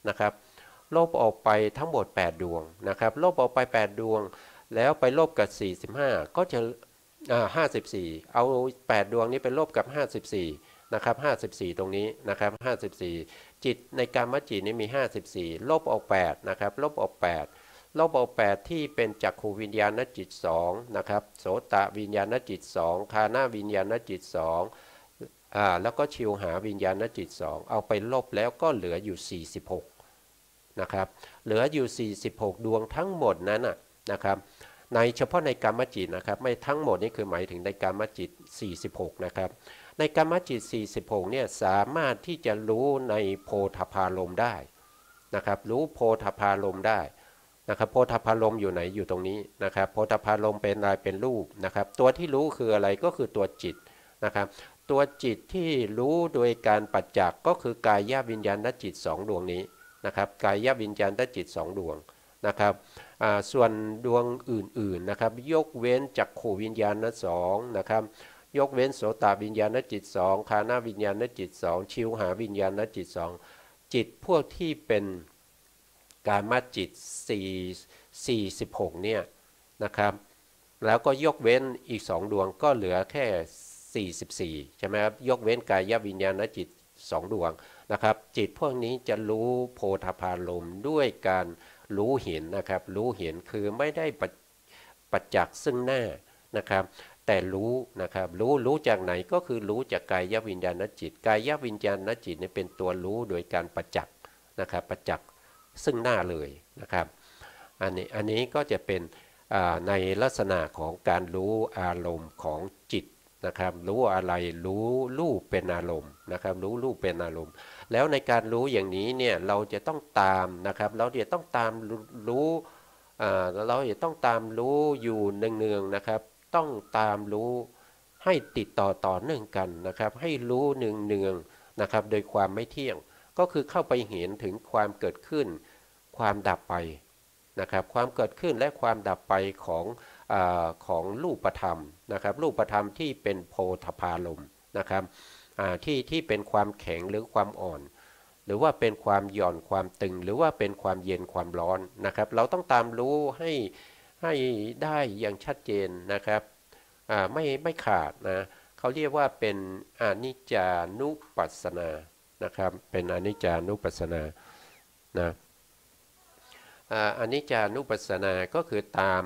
นะครับลบออกไปทั้งหมด8ดวงนะครับลบออกไป8ดวงแล้วไปลบกับ45ก็จะ54เอา8ดวงนี้ไปลบกับ54นะครับ54ตรงนี้นะครับ54จิตในกามจิตนี้มี54ลบออก8นะครับลบออก8ลบออก8ที่เป็นจักขูวิญญาณจิต2นะครับโสตวิญญาณจิต2คานาวิญญาณจิต2แล้วก็ชิวหาวิญญาณจิต2เอาไปลบแล้วก็เหลืออยู่46นะครับเหลืออยู่46ดวงทั้งหมดนั้นนะครับในเฉพาะในกามจิตนะครับไม่ทั้งหมดนี่คือหมายถึงในกามจิต46นะครับในกามจิต46เนี่ยสามารถที่จะรู้ในโพธพารมณ์ได้นะครับรู้โพธพารมณ์ได้นะครับโพธพารมณ์อยู่ไหนอยู่ตรงนี้นะครับโพธพารมณ์เป็นอะไรเป็นรูปนะครับตัวที่รู้คืออะไรก็คือตัวจิตนะครับตัวจิตที่รู้โดยการปัจจักก็คือกายวิญญาณจิต2ดวงนี้นะครับกายวิญญาณจิต2ดวงนะครับส่วนดวงอื่นๆนะครับยกเว้นจักขูวิญญาณ2นะครับยกเว้นโสตวิญญาณจิต2คานาวิญญาณจิต2ชิวหาวิญญาณจิต2จิตพวกที่เป็นกามจิต46เนี่ยนะครับแล้วก็ยกเว้นอีก2ดวงก็เหลือแค่44ใช่ไหมครับยกเว้นกายวิญญาณจิต2ดวงนะครับจิตพวกนี้จะรู้โพธพารมณ์ด้วยการรู้เห็นนะครับรู้เห็นคือไม่ได้ประจักษ์ซึ่งหน้านะครับแต่รู้นะครับรู้จากไหนก็คือรู้จากกายวิญญาณจิตกายวิญญาณจิตเนี่ยเป็นตัวรู้โดยการประจักษ์นะครับประจักษ์ซึ่งหน้าเลยนะครับอันนี้ก็จะเป็นในลักษณะของการรู้อารมณ์ของจิตนะครับรู้อะไรรู้รูปเป็นอารมณ์นะครับรู้รูปเป็นอารมณ์แล้วในการรู้อย่างนี้เนี่ยเราจะต้องตามนะครับเราจะต้องตามรู้เราจะต้องตามรู้อยู่เนืองๆนะครับต้องตามรู้ให้ติดต่อเนื่องกันนะครับให้รู้เนืองๆนะครับโดยความไม่เที่ยงก็คือเข้าไปเห็นถึงความเกิดขึ้นความดับไปนะครับความเกิดขึ้นและความดับไปของรูปธรรมนะครับรูปธรรมที่เป็นโพธพารมณ์นะครับที่เป็นความแข็งหรือความอ่อนหรือว่าเป็นความหย่อนความตึงหรือว่าเป็นความเย็นความร้อนนะครับเราต้องตามรู้ให้ได้อย่างชัดเจนนะครับไม่ขาดนะเขาเรียกว่าเป็นอนิจจานุปัสสนานะครับเป็นอนิจจานุปัสสนานะอนิจจานุปัสสนาก็คือตาม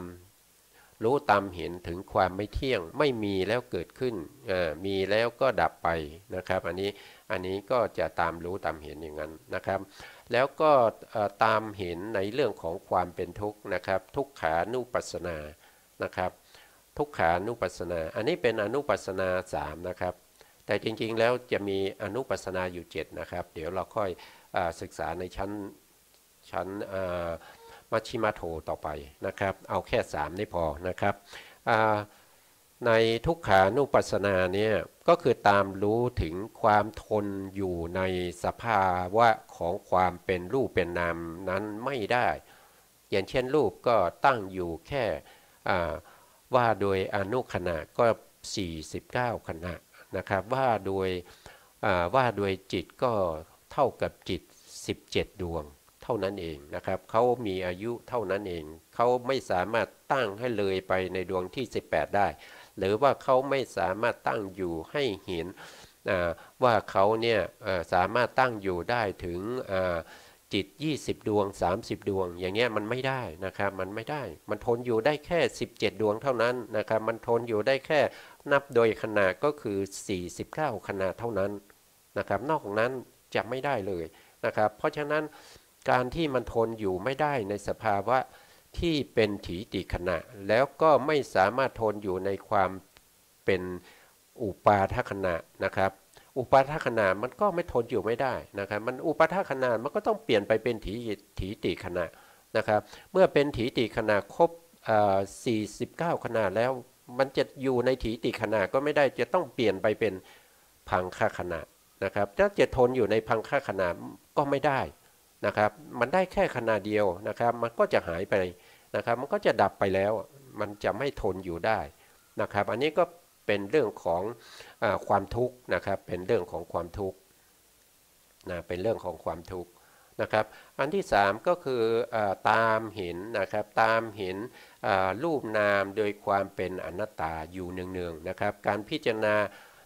รู้ตามเห็นถึงความไม่เที่ยงไม่มีแล้วเกิดขึ้นมีแล้วก็ดับไปนะครับอันนี้ก็จะตามรู้ตามเห็นอย่างนั้นนะครับ แล้วก็ตามเห็นในเรื่องของความเป็นทุกข์นะครับทุกขานุปัสสนานะครับทุกขานุปัสสนาอันนี้เป็นอนุปัสสนา3นะครับแต่จริงๆแล้วจะมีอนุปัสสนาอยู่7นะครับเดี๋ยวเราค่อยศึกษาในชั้นมัชฌิมาโทต่อไปนะครับเอาแค่3นี่พอนะครับในทุกขานุปัสสนาเนี่ยก็คือตามรู้ถึงความทนอยู่ในสภาวะของความเป็นรูปเป็นนามนั้นไม่ได้อย่างเช่นรูปก็ตั้งอยู่แค่ว่าโดยอนุขณะก็49ขณะนะครับว่าโดยจิตก็เท่ากับจิต17ดวงเท่านั้นเองนะครับเขามีอายุเท่านั้นเองเขาไม่สามารถตั้งให้เลยไปในดวงที่18ได้หรือว่าเขาไม่สามารถตั้งอยู่ให้เห็นว่าเขาเนี่ยสามารถตั้งอยู่ได้ถึงจิต20ดวง30ดวงอย่างเงี้ยมันไม่ได้นะครับมันไม่ได้มันทนอยู่ได้แค่17ดวงเท่านั้นนะครับมันทนอยู่ได้แค่นับโดยขณะก็คือ49ขณะเท่านั้นนะครับนอกนั้นจะไม่ได้เลยนะครับเพราะฉะนั้นการที่มันทนอยู่ไม่ได้ในสภาวะที่เป็นถีติขณะแล้วก็ไม่สามารถทนอยู่ในความเป็นอุปาทขณะนะครับอุปาทขณะมันก็ไม่ทนอยู่ไม่ได้นะครับมันอุปาทขณะมันก็ต้องเปลี่ยนไปเป็นถีติขณะนะครับเมื่อเป็นถีติขณะครบ49ขณะแล้วมันจะอยู่ในถีติขณะก็ไม่ได้จะต้องเปลี่ยนไปเป็นพังคขณะนะครับถ้าจะทนอยู่ในพังคขณะก็ไม่ได้นะครับมันได้แค่ขณะเดียวนะครับมันก็จะหายไปนะครับมันก็จะดับไปแล้วมันจะไม่ทนอยู่ได้นะครับอันนี้ก็เป็นเรื่องของความทุกข์นะครับเป็นเรื่องของความทุกข์นะเป็นเรื่องของความทุกข์นะครับอันที่3ก็คือตามเห็นนะครับตามเห็นรูปนามโดยความเป็นอนัตตาอยู่เนืองๆนะครับการพิจารณา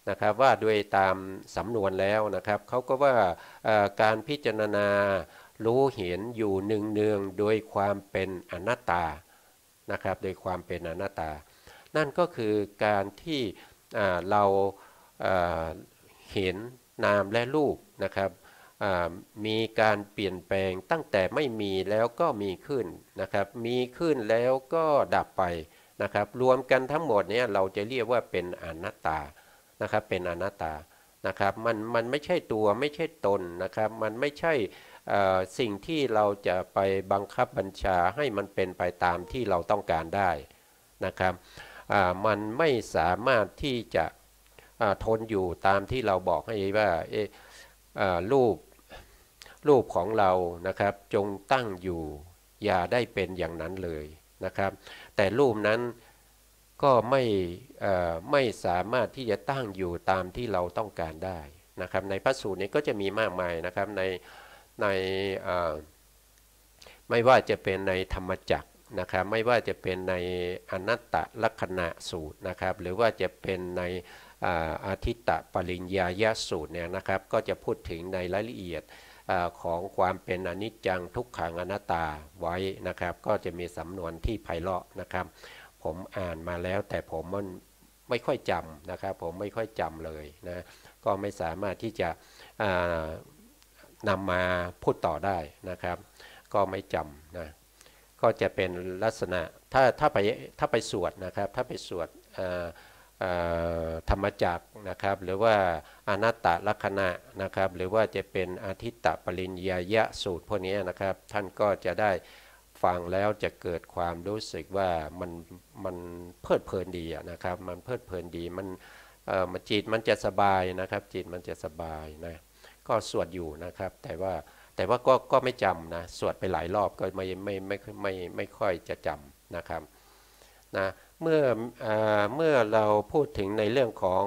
นะครับว่าโดยตามสำนวนแล้วนะครับเขาก็ว่าการพิจารณารู้เห็นอยู่เนืองๆโดยความเป็นอนัตตานะครับโดยความเป็นอนัตตานั่นก็คือการที่เราเห็นนามและรูปนะครับมีการเปลี่ยนแปลงตั้งแต่ไม่มีแล้วก็มีขึ้นนะครับมีขึ้นแล้วก็ดับไปนะครับรวมกันทั้งหมดเนี่ยเราจะเรียกว่าเป็นอนัตตานะครับเป็นอนัตตานะครับมันไม่ใช่ตัวไม่ใช่ตนนะครับมันไม่ใช่สิ่งที่เราจะไปบังคับบัญชาให้มันเป็นไปตามที่เราต้องการได้นะครับมันไม่สามารถที่จะทนอยู่ตามที่เราบอกให้ว่ารูปของเรานะครับจงตั้งอยู่อย่าได้เป็นอย่างนั้นเลยนะครับแต่รูปนั้นก็ไม่สามารถที่จะตั้งอยู่ตามที่เราต้องการได้นะครับในพระสูตรนี้ก็จะมีมากมายนะครับในไม่ว่าจะเป็นในธรรมจักรนะครับไม่ว่าจะเป็นในอนัตตลักษณะสูตรนะครับหรือว่าจะเป็นในอาทิตตปริญญายสูตรเนี่ยนะครับก็จะพูดถึงในรายละเอียดของความเป็นอนิจจังทุกขังอนัตตาไว้นะครับก็จะมีสำนวนที่ไพเราะนะครับผมอ่านมาแล้วแต่ผมมันไม่ค่อยจำนะครับผมไม่ค่อยจำเลยนะก็ไม่สามารถที่จะนำมาพูดต่อได้นะครับก็ไม่จำนะก็จะเป็นลักษณะถ้าไปสวดนะครับถ้าไปสวดธรรมจักรนะครับหรือว่าอนัตตลักษณะนะครับหรือว่าจะเป็นอาทิตตปริญญายสูตรพวกนี้นะครับท่านก็จะได้ฟังแล้วจะเกิดความรู้สึกว่ามันเพลิดเพลินดีนะครับมันเพลิดเพลินดีมันจิตมันจะสบายนะครับจิตมันจะสบายนะก็สวดอยู่นะครับแต่ว่าก็ไม่จำนะสวดไปหลายรอบก็ไม่ค่อยจะจำนะครับนะเมื่อเราพูดถึงในเรื่องของ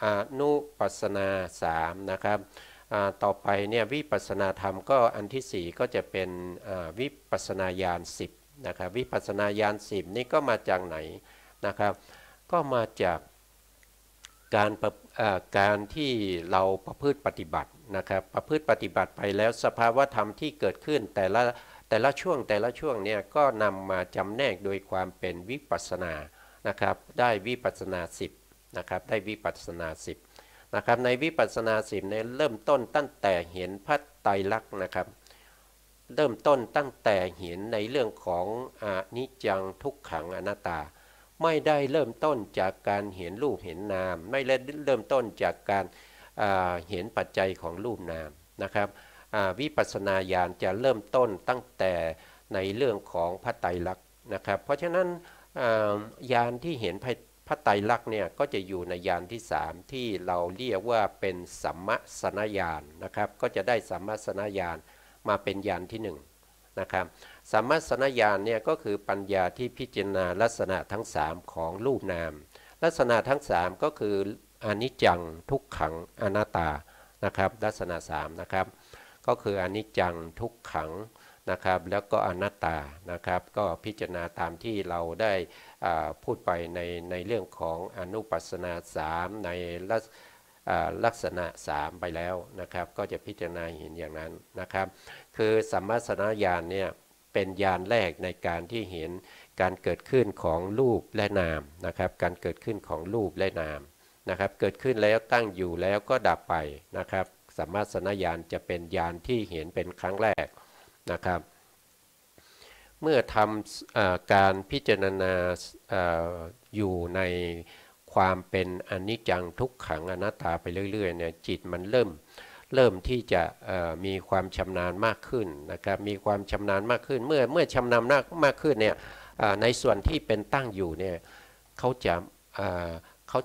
อนุปัสสนา3นะครับต่อไปเนี่ยวิปัสสนาธรรมก็อันที่4ก็จะเป็นวิปัสสนาญาณ10นะครับวิปัสสนาญาณ10นี่ก็มาจากไหนนะครับก็มาจากการที่เราประพฤติปฏิบัตินะครับประพฤติปฏิบัติไปแล้วสภาวธรรมที่เกิดขึ้นแต่ละช่วงเนี่ยก็นำมาจำแนกโดยความเป็นวิปัสสนานะครับได้วิปัสสนา10นะครับได้วิปัสสนา10นะครับในวิปัสสนา10เนี่ยเริ่มต้นตั้งแต่เห็นพระไตรลักษณ์นะครับ เริ่มต้นตั้งแต่เห็นในเรื่องของอนิจจังทุกขังอนัตตาไม่ได้เริ่มต้นจากการเห็นรูปเห็นนามไม่ได้เริ่มต้นจากการเห็นปัจจัยของรูปนามนะครับวิปัสสนาญาณจะเริ่มต้นตั้งแต่ในเรื่องของพระไตรลักษณ์นะครับเพราะฉะนั้นญาณที่เห็นพระไตรลักษณ์เนี่ยก็จะอยู่ในญาณที่3ที่เราเรียกว่าเป็นสัมมสนญาณนะครับก็จะได้สัมมสนญาณมาเป็นญาณที่1นะครับสัมมสนญาณเนี่ยก็คือปัญญาที่พิจารณาลักษณะทั้ง3ของรูปนามลักษณะทั้ง3ก็คืออนิจจังทุกขังอนัตตานะครับลักษณะ3นะครับก็คืออนิจจังทุกขังนะครับแล้วก็อนัตตานะครับก็พิจารณาตามที่เราได้พูดไปในเรื่องของอนุปัสสนา3ในลักษณะ3ไปแล้วนะครับก็จะพิจารณาเห็นอย่างนั้นนะครับคือสัมมาสนญาณเนี่ยเป็นญาณแรกในการที่เห็นการเกิดขึ้นของรูปและนามนะครับการเกิดขึ้นของรูปและนามนะครับเกิดขึ้นแล้วตั้งอยู่แล้วก็ดับไปนะครับสัมมาสนญาณจะเป็นญาณที่เห็นเป็นครั้งแรกนะครับเมื่อทำการพิจารณาอยู่ในความเป็นอนิจจังทุกขังอนัตตาไปเรื่อยๆเนี่ยจิตมันเริ่มที่จะมีความชำนาญมากขึ้นนะครับมีความชำนาญมากขึ้นเมื่อชำนาญมากขึ้นเนี่ยในส่วนที่เป็นตั้งอยู่เนี่ยเขา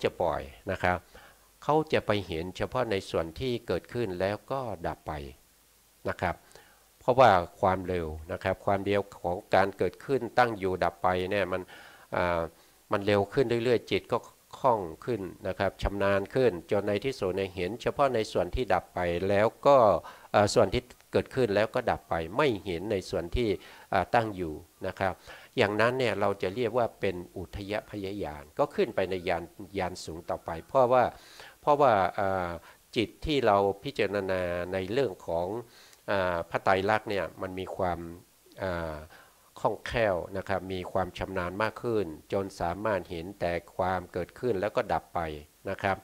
จะปล่อยนะครับเขาจะไปเห็นเฉพาะในส่วนที่เกิดขึ้นแล้วก็ดับไปนะครับเพราะว่าความเร็วนะครับความเร็วของการเกิดขึ้นตั้งอยู่ดับไปเนี่ยมันเร็วขึ้นเรื่อยๆจิตก็คล่องขึ้นนะครับชำนาญขึ้นจนในที่สุดเห็นเฉพาะในส่วนที่ดับไปแล้วก็ส่วนที่เกิดขึ้นแล้วก็ดับไปไม่เห็นในส่วนที่ตั้งอยู่นะครับอย่างนั้นเนี่ยเราจะเรียกว่าเป็นอุทยพยญาณก็ขึ้นไปในญาณสูงต่อไปเพราะว่าจิตที่เราพิจารณาในเรื่องของพระไตรลักษณ์เนี่ยมันมีความคล่องแคล่วนะครับมีความชำนาญมากขึ้นจนสามารถเห็นแต่ความเกิดขึ้นแล้วก็ดับไปนะครับ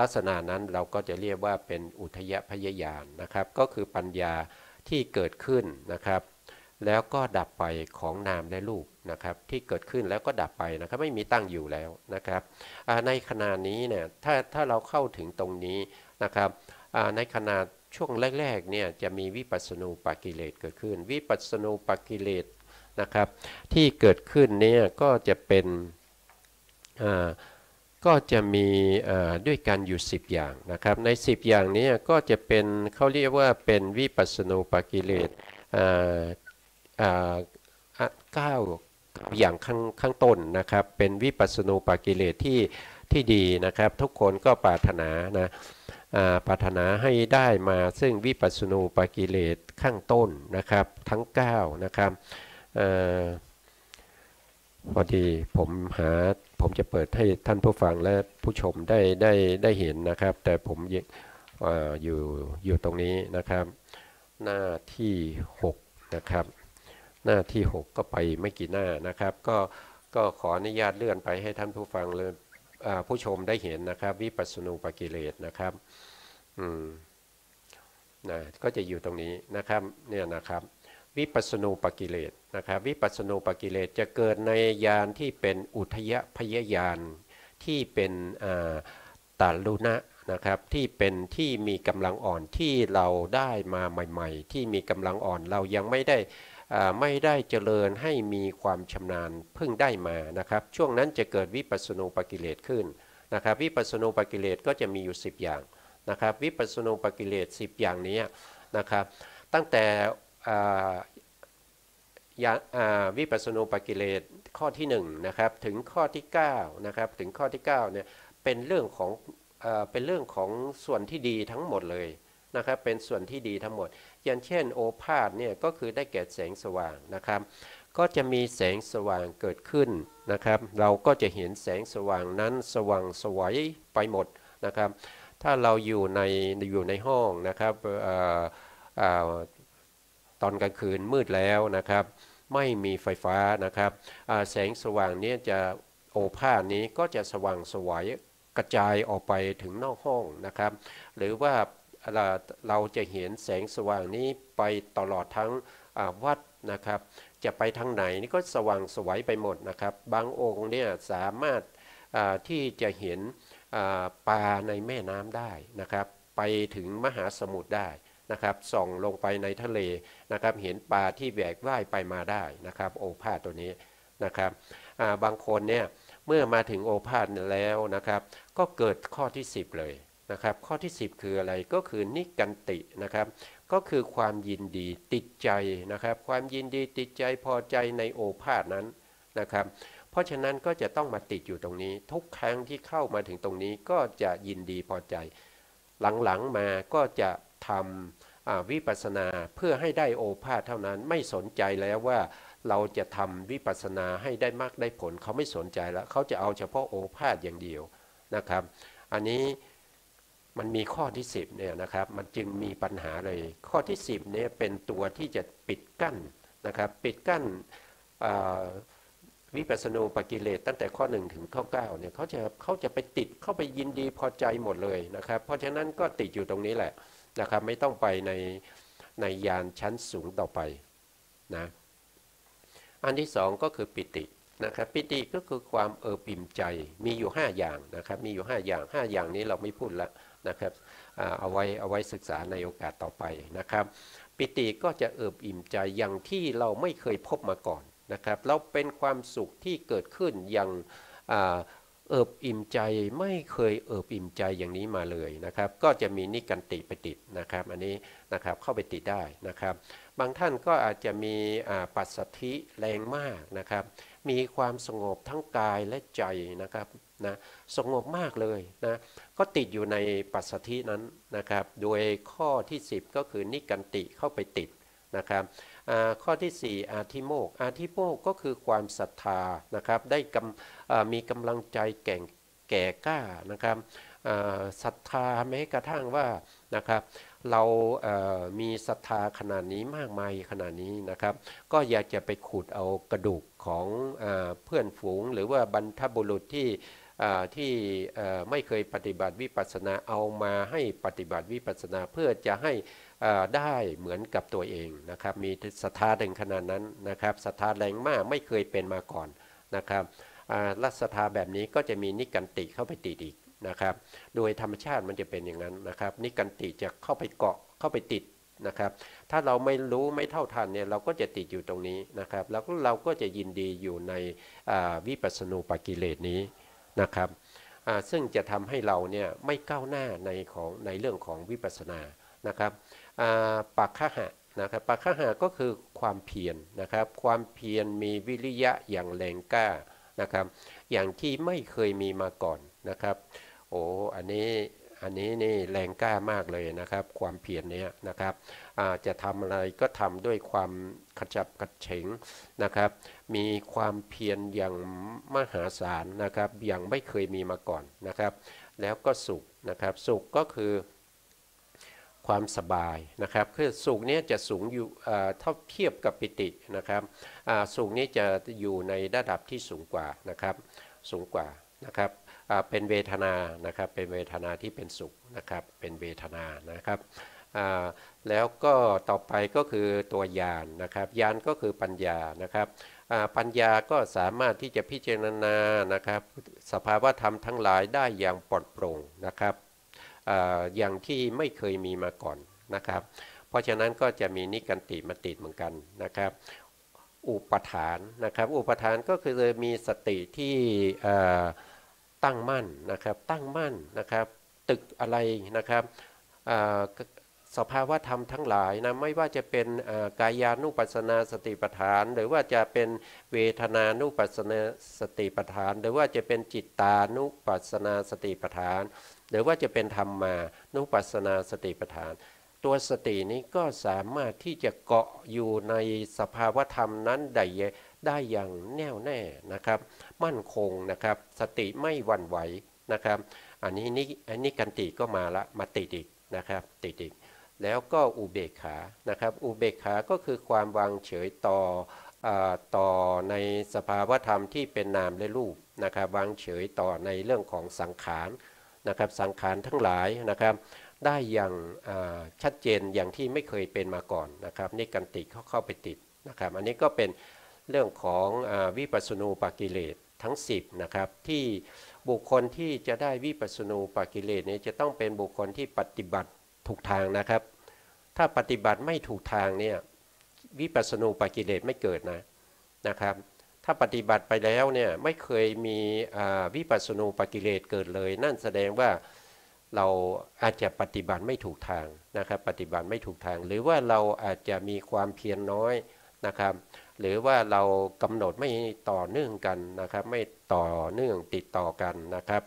ลักษณะนั้นเราก็จะเรียกว่าเป็นอุทยพยญาณนะครับก็คือปัญญาที่เกิดขึ้นนะครับแล้วก็ดับไปของนามและรูปนะครับที่เกิดขึ้นแล้วก็ดับไปนะครับไม่มีตั้งอยู่แล้วนะครับในขณะนี้เนี่ยถ้าเราเข้าถึงตรงนี้นะครับในขณะช่วงแรกๆเนี่ยจะมีวิปัสสนูปกิเลสเกิดขึ้นวิปัสสนูปกิเลสนะครับที่เกิดขึ้นเนี่ยก็จะเป็นก็จะมีด้วยกันอยู่10อย่างนะครับใน10อย่างนี้ก็จะเป็นเขาเรียกว่าเป็นวิปัสสนูปกิเลส9อย่างข้างต้นนะครับเป็นวิปัสสนูปกิเลสที่ดีนะครับทุกคนก็ปรารถนานะปรารถนาให้ได้มาซึ่งวิปัสสนูปกิเลสข้างต้นนะครับทั้ง9นะครับพอดีผมจะเปิดให้ท่านผู้ฟังและผู้ชมได้เห็นนะครับแต่ผมอยู่ตรงนี้นะครับหน้าที่6นะครับหน้าที่6ก็ไปไม่กี่หน้านะครับก็ขออนุญาตเลื่อนไปให้ท่านผู้ฟังเลยผู้ชมได้เห็นนะครับวิปัสสนูปกิเลสนะครับนะก็จะอยู่ตรงนี้นะครับเนี่ยนะครับวิปัสสนูปกิเลสนะครับวิปัสสนูปกิเลสจะเกิดในญาณที่เป็นอุทยพยญาณที่เป็นตัลลุนะนะครับที่มีกำลังอ่อนที่เราได้มาใหม่ๆที่มีกำลังอ่อนเรายังไม่ได้เจริญให้มีความชำนาญเพิ่งได้มานะครับช่วงนั้นจะเกิดวิปัสสนูปกิเลสขึ้นนะครับวิปัสสนูปกิเลสก็จะมีอยู่10อย่างนะครับวิปัสสนูปกิเลส10อย่างนี้นะครับตั้งแต่วิปัสสนูปกิเลสข้อที่1นะครับถึงข้อที่9นะครับถึงข้อที่9เนี่ยเป็นเรื่องของส่วนที่ดีทั้งหมดเลยนะครับเป็นส่วนที่ดีทั้งหมดอย่างเช่นโอภาสเนี่ยก็คือได้แก่แสงสว่างนะครับก็จะมีแสงสว่างเกิดขึ้นนะครับเราก็จะเห็นแสงสว่างนั้นสว่างสวยไปหมดนะครับถ้าเราอยู่ในห้องนะครับตอนกลางคืนมืดแล้วนะครับไม่มีไฟฟ้านะครับแสงสว่างนี้จะโอภาสนี้ก็จะสว่างสวยกระจายออกไปถึงนอกห้องนะครับหรือว่า เราจะเห็นแสงสว่างนี้ไปตลอดทั้งวัดนะครับจะไปทางไหนนี่ก็สว่างไสวยไปหมดนะครับบางองค์เนี่ยสามารถที่จะเห็นปลาในแม่น้ำได้นะครับไปถึงมหาสมุทรได้นะครับส่องลงไปในทะเลนะครับเห็นปลาที่แหวกว่ายไปมาได้นะครับโอภาสตัวนี้นะครับบางคนเนี่ยเมื่อมาถึงโอภาสแล้วนะครับก็เกิดข้อที่10เลยนะครับข้อที่10คืออะไรก็คือนิกันตินะครับก็คือความยินดีติดใจนะครับความยินดีติดใจพอใจในโอภาสนั้นนะครับเพราะฉะนั้นก็จะต้องมาติดอยู่ตรงนี้ทุกครั้งที่เข้ามาถึงตรงนี้ก็จะยินดีพอใจหลังๆมาก็จะทำวิปัสสนาเพื่อให้ได้โอภาสเท่านั้นไม่สนใจแล้วว่าเราจะทำวิปัสสนาให้ได้มากได้ผลเขาไม่สนใจแล้วเขาจะเอาเฉพาะโอภาสอย่างเดียวนะครับอันนี้มันมีข้อที่10เนี่ยนะครับมันจึงมีปัญหาเลยข้อที่10เนี่ยเป็นตัวที่จะปิดกั้นนะครับปิดกั้นวิปัสสนูปกิเลสตั้งแต่ข้อ1ถึงข้อ9เนี่ยเขาจะไปติดเข้าไปยินดีพอใจหมดเลยนะครับเพราะฉะนั้นก็ติดอยู่ตรงนี้แหละนะครับไม่ต้องไปในยานชั้นสูงต่อไปนะอันที่2ก็คือปิตินะครับปิติก็คือความอิ่มใจมีอยู่5อย่างนะครับมีอยู่5อย่างนี้เราไม่พูดแล้วนะครับเอาไว้ศึกษาในโอกาสต่อไปนะครับปิติก็จะอิ่มใจอย่างที่เราไม่เคยพบมาก่อนนะครับเราเป็นความสุขที่เกิดขึ้นอย่างอิ่มใจไม่เคยอิ่มใจอย่างนี้มาเลยนะครับก็จะมีนิกันติไปติดนะครับอันนี้นะครับเข้าไปติดได้นะครับบางท่านก็อาจจะมีปัสสัทธิแรงมากนะครับมีความสงบทั้งกายและใจนะครับนะสงบมากเลยนะก็ติดอยู่ในปัสสัทธินั้นนะครับโดยข้อที่10ก็คือนิกันติเข้าไปติดนะครับข้อที่4อาทิโมกข์อาทิโมกข์ก็คือความศรัทธานะครับได้มีกำลังใจแก่กล้านะครับศรัทธาแม้กระทั่งว่านะครับเรามีศรัทธาขนาดนี้มากมายขนาดนี้นะครับก็อยากจะไปขุดเอากระดูกของเพื่อนฝูงหรือว่าบรรพบุรุษที่ไม่เคยปฏิบัติวิปัสสนาเอามาให้ปฏิบัติวิปัสสนาเพื่อจะให้ได้เหมือนกับตัวเองนะครับมีศรัทธาถึงขนาดนั้นนะครับศรัทธาแรงมากไม่เคยเป็นมาก่อนนะครับลักษณะแบบนี้ก็จะมีนิกันติเข้าไปติดอีกนะครับโดยธรรมชาติมันจะเป็นอย่างนั้นนะครับนิกันติจะเข้าไปเกาะเข้าไปติดนะครับถ้าเราไม่รู้ไม่เท่าทันเนี่ยเราก็จะติดอยู่ตรงนี้นะครับแล้วเราก็จะยินดีอยู่ในวิปัสสนูปกิเลสนี้นะครับซึ่งจะทำให้เราเนี่ยไม่ก้าวหน้าในเรื่องของวิปัสสนานะครับปักขหะนะครับปักขหะก็คือความเพียรนะครับความเพียรมีวิริยะอย่างแรงกล้านะครับอย่างที่ไม่เคยมีมาก่อนนะครับโอ้อันนี้นี่แรงกล้ามากเลยนะครับความเพียรนี้นะครับจะทำอะไรก็ทำด้วยความกระฉับกระเฉงนะครับมีความเพียรอย่างมหาศาลนะครับอย่างไม่เคยมีมาก่อนนะครับแล้วก็สุขนะครับสุขก็คือความสบายนะครับคือสุขนี้จะสูงอยู่เท่าเทียบกับปิตินะครับสุขนี้จะอยู่ในระดับที่สูงกว่านะครับสูงกว่านะครับเป็นเวทนานะครับเป็นเวทนาที่เป็นสุขนะครับเป็นเวทนานะครับแล้วก็ต่อไปก็คือตัวญาณนะครับญาณก็คือปัญญานะครับปัญญาก็สามารถที่จะพิจารณานะครับสภาวะธรรมทั้งหลายได้อย่างปลอดโปร่งนะครับอย่างที่ไม่เคยมีมาก่อนนะครับเพราะฉะนั้นก็จะมีนิกันติมาติดเหมือนกันนะครับอุปทานนะครับอุปทานก็คือมีสติที่ตั้งมั่นนะครับตั้งมั่นนะครับตึกอะไรนะครับสภาวะธรรมทั้งหลายนะไม่ว่าจะเป็นกายานุปัสสนาสติปัฏฐานหรือว่าจะเป็นเวทนานุปัสสนาสติปัฏฐานหรือว่าจะเป็นจิตตานุปัสสนาสติปัฏฐานหรือว่าจะเป็นธรรมานุปัสสนาสติปัฏฐานตัวสตินี้ก็สามารถที่จะเกาะอยู่ในสภาวธรรมนั้นได้อย่างแน่วแน่นะครับมั่นคงนะครับสติไม่หวั่นไหวนะครับอันนี้กันติก็มาติดอีกนะครับติดอีกแล้วก็อุเบกขานะครับอุเบกขาก็คือความวางเฉยต่อในสภาวธรรมที่เป็นนามและรูปนะครับวางเฉยต่อในเรื่องของสังขารนะครับสังขารทั้งหลายนะครับ ได้อย่างชัดเจนอย่างที่ไม่เคยเป็นมาก่อนนะครับนิกันติเข้าไปติดนะครับอันนี้ก็เป็นเรื่องของวิปัสสนูปกิเลสทั้ง10นะครับที่บุคคลที่จะได้วิปัสสนูปกิเลสนี้จะต้องเป็นบุคคลที่ปฏิบัติถูกทางนะครับถ้าปฏิบัติไม่ถูกทางเนี่ยวิปัสสนูปกิเลสไม่เกิดนะครับถ้าปฏิบัติไปแล้วเนี่ยไม่เคยมีวิปัสสนูปกิเลสเกิดเลยนั่นแสดงว่าเราอาจจะปฏิบัติไม่ถูกทางนะครับปฏิบัติไม่ถูกทางหรือว่าเราอาจจะมีความเพียรน้อยนะครับหรือว่าเรากำหนดไม่ต่อเนื่องกันนะครับไม่ต่อเนื่องติดต่อกันนะครับ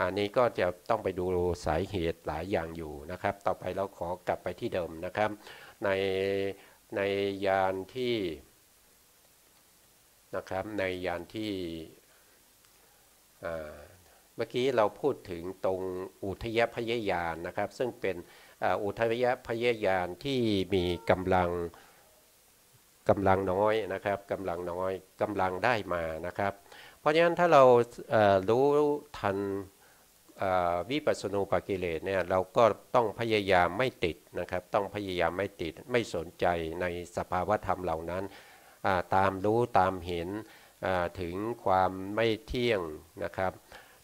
อันนี้ก็จะต้องไปดูสาเหตุหลายอย่างอยู่นะครับต่อไปเราขอกลับไปที่เดิมนะครับในในยานที่นะครับในยานที่เมื่อกี้เราพูดถึงตรงอุทยพยญาณนะครับซึ่งเป็นอุทยพยญาณที่มีกำลังน้อยนะครับกำลังน้อยกำลังได้มานะครับเพราะฉะนั้นถ้าเรารู้ทันวิปัสสนูปกิเลสเนี่ยเราก็ต้องพยายามไม่ติดนะครับต้องพยายามไม่ติดไม่สนใจในสภาวธรรมเหล่านั้นตามรู้ตามเห็นถึงความไม่เที่ยงนะครับ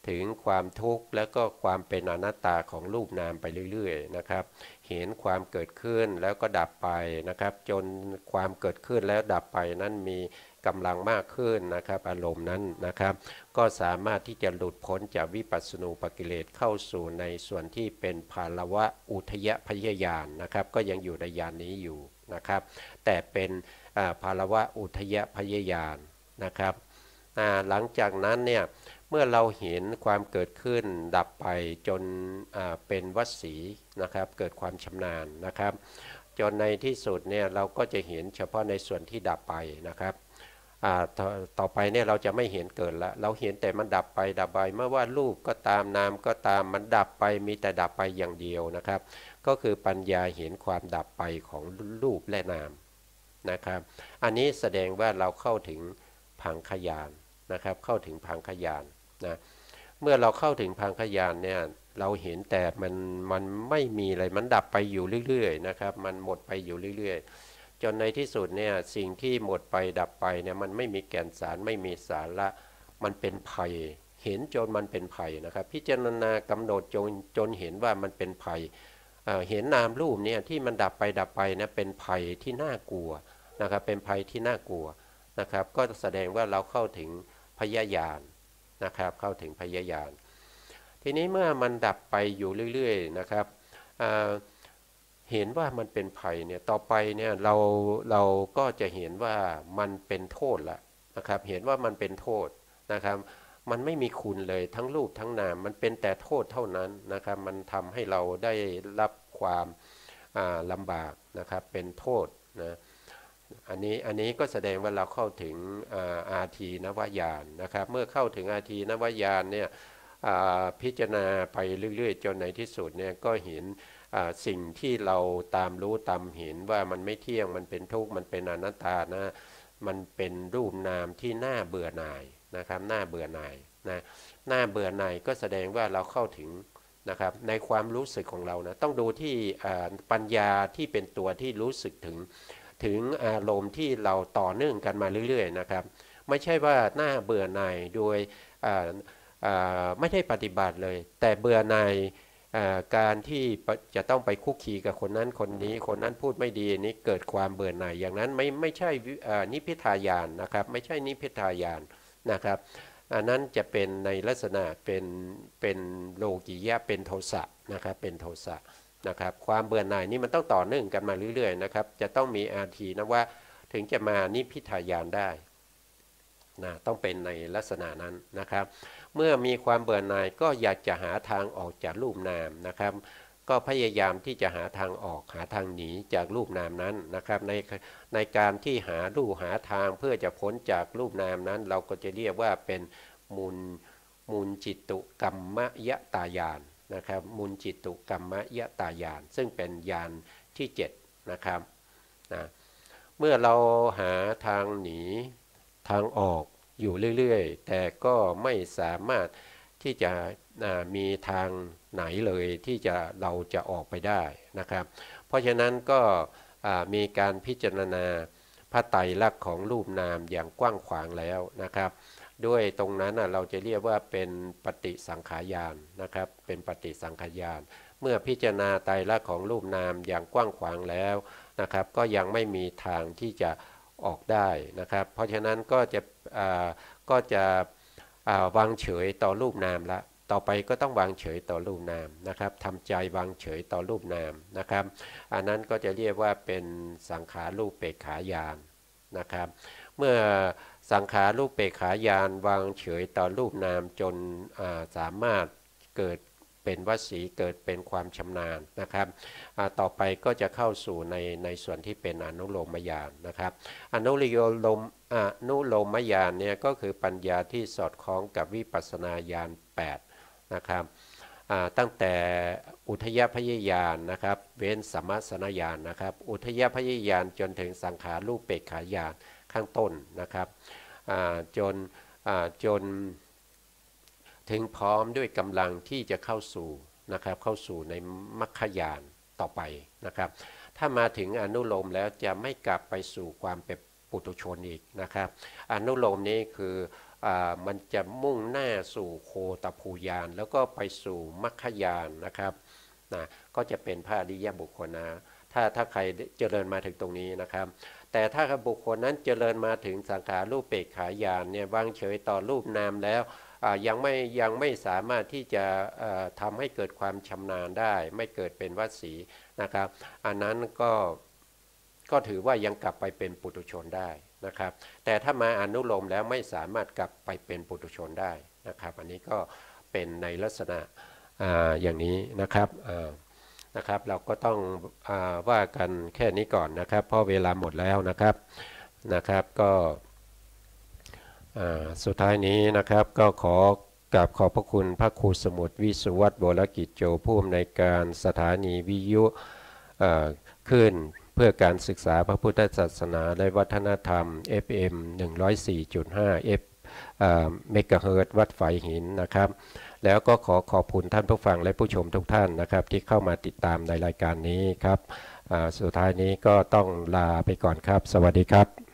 ถึงความทุกข์และก็ความเป็นอนัตตาของรูปนามไปเรื่อยๆนะครับเห็นความเกิดขึ้นแล้วก็ดับไปนะครับจนความเกิดขึ้นแล้วดับไปนั้นมีกำลังมากขึ้นนะครับอารมณ์นั้นนะครับก็สามารถที่จะหลุดพ้นจากวิปัสสนูปกิเลสเข้าสู่ในส่วนที่เป็นภาลวะอุทยพยญาณนะครับก็ยังอยู่ในญาณนี้อยู่นะครับแต่เป็นภาลวะอุทยพยญาณนะครับหลังจากนั้นเนี่ยเมื่อเราเห็นความเกิดขึ้นดับไปจนเป็นวสีนะครับเกิดความชำนาญนะครับจนในที่สุดเนี่ยเราก็จะเห็นเฉพาะในส่วนที่ดับไปนะครับต่อไปเนี่ยเราจะไม่เห็นเกิดละเราเห็นแต่มันดับไปเมื่อว่ารูปก็ตามนามก็ตามมันดับไปมีแต่ดับไปอย่างเดียวนะครับก็คือปัญญาเห็นความดับไปของรูปและนามนะครับอันนี้แสดงว่าเราเข้าถึงพังคญาณนะครับเข้าถึงพังคญาณนะเมื่อเราเข้าถึงพังคญาณเนี่ยเราเห็นแต่มันไม่มีอะไรมันดับไปอยู่เรื่อยๆนะครับมันหมดไปอยู่เรื่อยๆจนในที่สุดเนี่ยสิ่งที่หมดไปดับไปเนี่ยมันไม่มีแก่นสารไม่มีสาระมันเป็นภัยเห็นจนมันเป็นภัยนะครับพิจารณากำหนดจนเห็นว่ามันเป็นภัยเห็นนามรูปเนี่ยที่มันดับไปนะเป็นภัยที่น่ากลัวนะครับเป็นภัยที่น่ากลัวนะครับก็แสดงว่าเราเข้าถึงพยญาณนะครับเข้าถึงพยญาณทีนี้เมื่อมันดับไปอยู่เรื่อยๆนะครับเห็นว่ามันเป็นภัยเนี่ยต่อไปเนี่ยเราก็จะเห็นว่ามันเป็นโทษละนะครับเห็นว่ามันเป็นโทษนะครับมันไม่มีคุณเลยทั้งรูปทั้งนามมันเป็นแต่โทษเท่านั้นนะครับมันทำให้เราได้รับความลำบากนะครับเป็นโทษนะอันนี้ก็แสดงว่าเราเข้าถึงอาทีนวญาณนะครับเมื่อเข้าถึงอาทีนวญาณเนี่ยพิจารณาไปเรื่อยๆจนในที่สุดเนี่ยก็เห็นสิ่งที่เราตามรู้ตามเห็นว่ามันไม่เที่ยงมันเป็นทุกข์มันเป็นอนัตตานะมันเป็นรูปนามที่น่าเบื่อหน่ายนะครับน่าเบื่อหน่ายนะน่าเบื่อหน่ายก็แสดงว่าเราเข้าถึงนะครับในความรู้สึกของเรานะต้องดูที่ปัญญาที่เป็นตัวที่รู้สึกถึงอารมณ์ที่เราต่อเนื่องกันมาเรื่อยๆนะครับไม่ใช่ว่าหน้าเบื่อหน่ายโดยไม่ได้ปฏิบัติเลยแต่เบื่อหน่ายการที่จะต้องไปคุกคีกับคนนั้นคนนี้คนนั้นพูดไม่ดีนี้เกิดความเบื่อหน่ายอย่างนั้นไม่ใช่นิพพิทายานนะครับไม่ใช่นิพพิทายานนะครับอันนั้นจะเป็นในลักษณะเป็นโลกิยะเป็นโทสะนะครับเป็นโทสะนะครับความเบื่อหน่ายนี้มันต้องต่อเนื่องกันมาเรื่อยๆนะครับจะต้องมีอาทีนะว่าถึงจะมานิพพิทายานได้นะต้องเป็นในลักษณะนั้นนะครับเมื่อมีความเบื่อหน่ายก็อยากจะหาทางออกจากรูปนามนะครับก็พยายามที่จะหาทางออกหาทางหนีจากรูปนามนั้นนะครับในการที่หารูหาทางเพื่อจะพ้นจากรูปนามนั้นเราก็จะเรียกว่าเป็นมูลจิตตุกัมมยตายานนะครับมูลจิตตุกัมมยตายานซึ่งเป็นญาณที่7นะครับนะเมื่อเราหาทางหนีทางออกอยู่เรื่อยๆแต่ก็ไม่สามารถ ที่จะมีทางไหนเลยที่เราจะออกไปได้นะครับเพราะฉะนั้นก็มีการพิจารณาพระไตรลักษณ์ของรูปนามอย่างกว้างขวางแล้วนะครับด้วยตรงนั้นเราจะเรียกว่าเป็นปฏิสังขารญาณนะครับเป็นปฏิสังขารญาณเมื่อพิจารณาไตรลักษณ์ของรูปนามอย่างกว้างขวางแล้วนะครับก็ยังไม่มีทางที่จะออกได้นะครับเพราะฉะนั้นก็จะวางเฉยต่อรูปนามละต่อไปก็ต้องวางเฉยต่อรูปนามนะครับทำใจวางเฉยต่อรูปนามนะครับอันนั้นก็จะเรียกว่าเป็นสังขารูปเปกขาญาณนะครับเมื่อสังขารูปเปกขาญาณวางเฉยต่อรูปนามจนสามารถเกิดเป็นวสีเกิดเป็นความชำนาญนะครับต่อไปก็จะเข้าสู่ในส่วนที่เป็นอนุโลมญาณนะครับอนุโลมญาณเนี่ยก็คือปัญญาที่สอดคล้องกับวิปัสสนาญาณ8นะครับตั้งแต่อุทยพยญาณนะครับเว้นสัมมาสนญาณนะครับอุทยพยญาณจนถึงสังขารูปเปกขาญาณข้างต้นนะครับจนถึงพร้อมด้วยกำลังที่จะเข้าสู่นะครับเข้าสู่ในมรรคญาณต่อไปนะครับถ้ามาถึงอนุโลมแล้วจะไม่กลับไปสู่ความเป็นปุถุชนอีกนะครับอนุโลมนี้คือมันจะมุ่งหน้าสู่โคตภูญาณแล้วก็ไปสู่มรรคญาณนะครับนะก็จะเป็นพระอริยบุคคลนะถ้าใครเจริญมาถึงตรงนี้นะครับแต่ถ้าบุคคลนั้นเจริญมาถึงสังขารูปเปกขาญาณเนี่ยวางเฉยต่อรูปนามแล้วยังไม่สามารถที่จะทำให้เกิดความชำนาญได้ไม่เกิดเป็นวสีนะครับอันนั้นก็ถือว่ายังกลับไปเป็นปุถุชนได้นะครับแต่ถ้ามาอนุโลมแล้วไม่สามารถกลับไปเป็นปุถุชนได้นะครับอันนี้ก็เป็นในลักษณะอย่างนี้นะครับเราก็ต้องว่ากันแค่นี้ก่อนนะครับเพราะเวลาหมดแล้วนะครับก็สุดท้ายนี้นะครับก็ขอกราบขอบพระคุณพระครูสมุทรวิสุวัฒน์โบรากิจโจผู้อำนวยการสถานีวิทยุขึ้นเพื่อการศึกษาพระพุทธศาสนาและวัฒนธรรม FM 104.5 F เมกะเฮิรตซ์วัดไฝหินนะครับแล้วก็ขอบคุณท่านผู้ฟังและผู้ชมทุกท่านนะครับที่เข้ามาติดตามในรายการนี้ครับสุดท้ายนี้ก็ต้องลาไปก่อนครับสวัสดีครับ